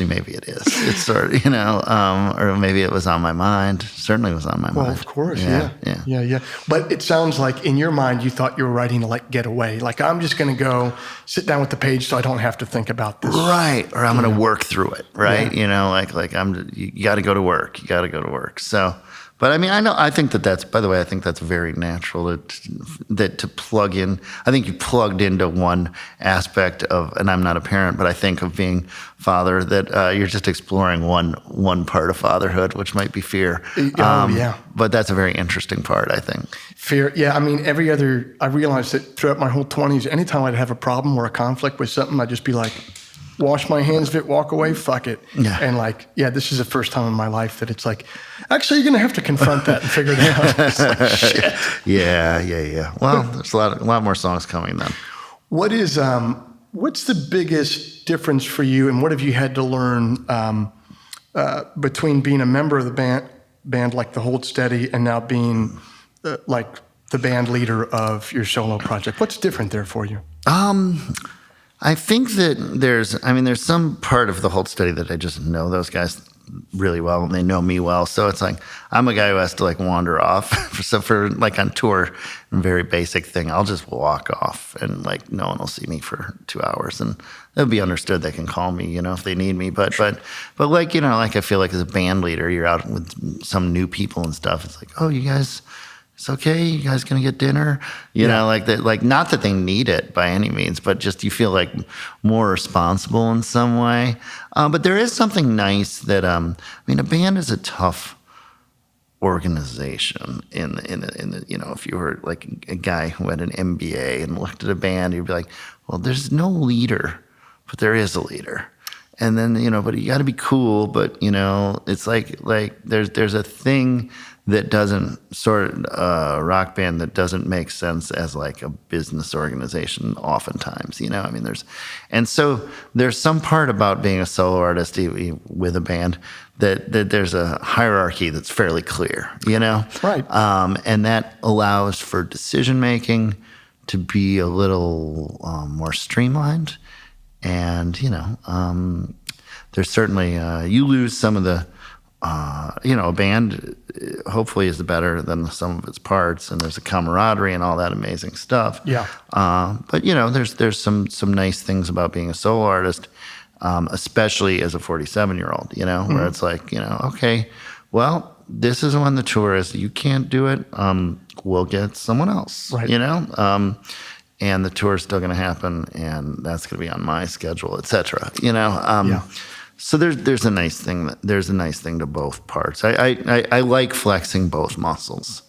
maybe it is. It's sort of, or maybe it was on my mind. Certainly was on my mind. Well, of course, yeah. But it sounds like in your mind you thought you were writing to, like, get away. Like, I'm just going to go sit down with the page so I don't have to think about this. Right, or I'm going to work through it, right? Yeah. You got to go to work. You got to go to work. So, but I mean, I think that's, by the way, I think that's very natural to plug in. I think you plugged into one aspect of, and I'm not a parent, but I think of being father, that you're just exploring one part of fatherhood, which might be fear. But that's a very interesting part, I think. Fear, yeah. I mean, I realized that throughout my whole 20s, anytime I'd have a problem or a conflict with something, I'd just be like, wash my hands of it, walk away, fuck it. Yeah. And this is the first time in my life that it's like, actually, you're going to have to confront that and figure it out. It's like, shit. Yeah. Well, there's a lot more songs coming then. What's the biggest difference for you, and what have you had to learn between being a member of the band like the Hold Steady, and now being like the band leader of your solo project? What's different there for you? I think that there's some part of the Hold Steady that I just know those guys really well and they know me well. So it's like, I'm a guy who has to like wander off. So for like on tour, a very basic thing, I'll just walk off and like no one will see me for 2 hours and it'll be understood. They can call me, if they need me. But like, like I feel like as a band leader, you're out with some new people and stuff. It's like, oh, you guys, it's okay. You guys gonna get dinner? You know, like that. Like not that they need it by any means, but just you feel like more responsible in some way. But there is something nice that a band is a tough organization. In the if you were like a guy who had an MBA and looked at a band, you'd be like, well, there's no leader, but there is a leader. And then but you got to be cool. But it's like there's a thing that doesn't rock band that doesn't make sense as like a business organization oftentimes, and so there's some part about being a solo artist with a band that there's a hierarchy that's fairly clear, Right. And that allows for decision making to be a little more streamlined. And, there's certainly, you lose some of the, a band hopefully is better than the sum of its parts, and there's a camaraderie and all that amazing stuff. Yeah. But there's some nice things about being a solo artist, especially as a 47-year-old. Where it's like, okay, well, this is when the tour is. You can't do it. We'll get someone else. Right. And the tour is still going to happen, and that's going to be on my schedule, et cetera. So there's a nice thing. There's a nice thing to both parts. I like flexing both muscles.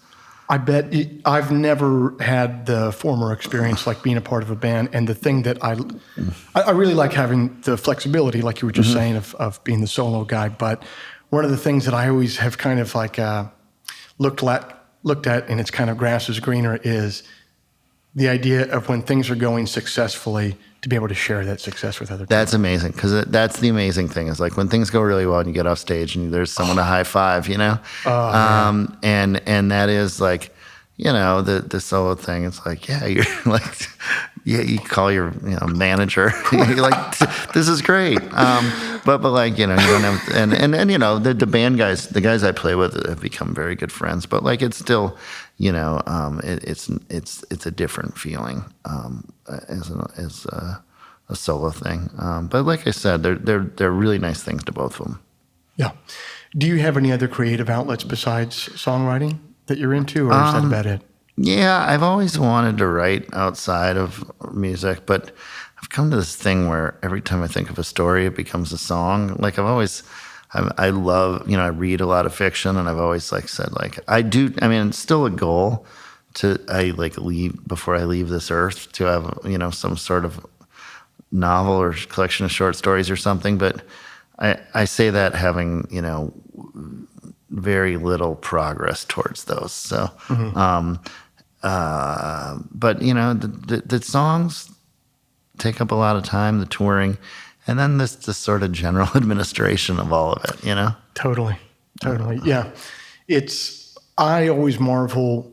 I bet I've never had the former experience like being a part of a band, and the thing that I really like having the flexibility, like you were just saying, of being the solo guy. But one of the things that I always have kind of like looked at, and it's kind of grass is greener, is the idea of when things are going successfully, to be able to share that success with other people. That's amazing, because that's the amazing thing is like when things go really well and you get off stage and there's someone to high five, and that is like, the solo thing. It's like, you're like, you call your manager, you're like, this is great. But like, you don't have, and the band guys, the guys I play with have become very good friends, but like, it's still, it's a different feeling, as a solo thing. But like I said, they're really nice things to both of them. Yeah. Do you have any other creative outlets besides songwriting that you're into, or is that about it? Yeah, I've always wanted to write outside of music, but I've come to this thing where every time I think of a story, it becomes a song. Like I love, I read a lot of fiction, and I've always like said, like it's still a goal before I leave this earth to have, some sort of novel or collection of short stories or something. But I say that having, very little progress towards those. So, but the songs take up a lot of time, the touring, and then this sort of general administration of all of it, Totally. Yeah. I always marvel,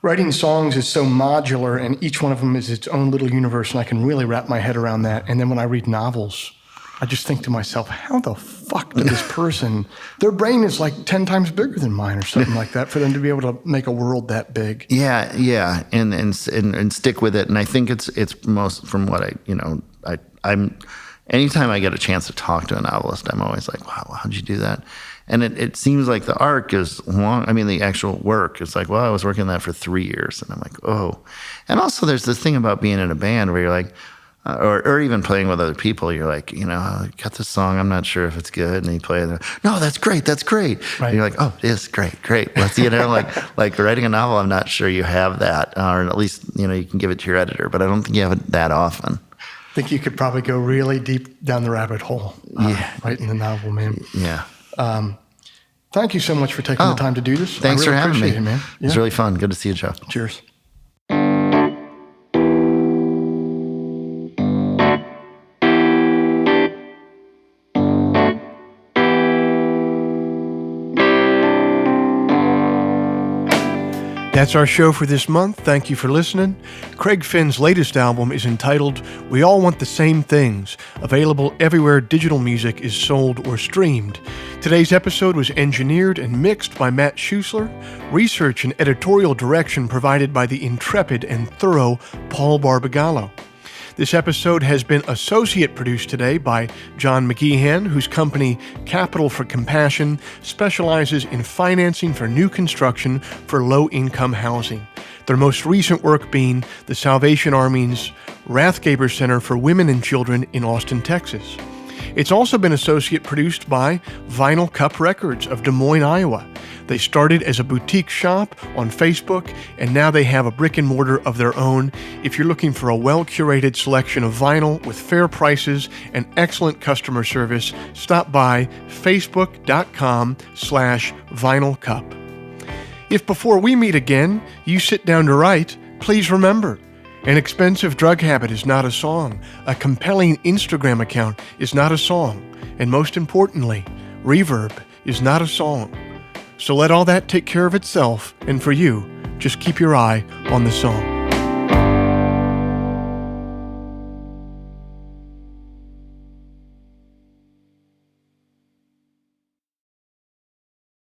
writing songs is so modular, and each one of them is its own little universe, and I can really wrap my head around that. And then when I read novels, I just think to myself, how the fuck did this person, their brain is like 10 times bigger than mine or something like that, for them to be able to make a world that big. Yeah. And stick with it. And I think it's most from what I'm anytime I get a chance to talk to a novelist, I'm always like, wow, how'd you do that? And it seems like the arc is long. I mean, the actual work is like, well, I was working on that for 3 years. And I'm like, oh. And also there's this thing about being in a band where you're like, or even playing with other people, you're like, I got this song, I'm not sure if it's good. And you play it, no, that's great. Right. And you're like, oh, it is great. Let's, like writing a novel, I'm not sure you have that. Or at least, you can give it to your editor, but I don't think you have it that often. I think you could probably go really deep down the rabbit hole writing the novel, man. Yeah. Thank you so much for taking the time to do this. Thanks for having me. It, man. It was really fun. Good to see you, Joe. Cheers. That's our show for this month. Thank you for listening. Craig Finn's latest album is entitled We All Want the Same Things, available everywhere digital music is sold or streamed. Today's episode was engineered and mixed by Matt Schusler, research and editorial direction provided by the intrepid and thorough Paul Barbagallo. This episode has been associate produced today by John McGeehan, whose company Capital for Compassion specializes in financing for new construction for low-income housing. Their most recent work being the Salvation Army's Rathgaber Center for Women and Children in Austin, Texas. It's also been associate produced by Vinyl Cup Records of Des Moines, Iowa. They started as a boutique shop on Facebook, and now they have a brick and mortar of their own. If you're looking for a well-curated selection of vinyl with fair prices and excellent customer service, stop by facebook.com/vinylcup. If before we meet again, you sit down to write, please remember, an expensive drug habit is not a song. A compelling Instagram account is not a song. And most importantly, reverb is not a song. So let all that take care of itself, and for you, just keep your eye on the song.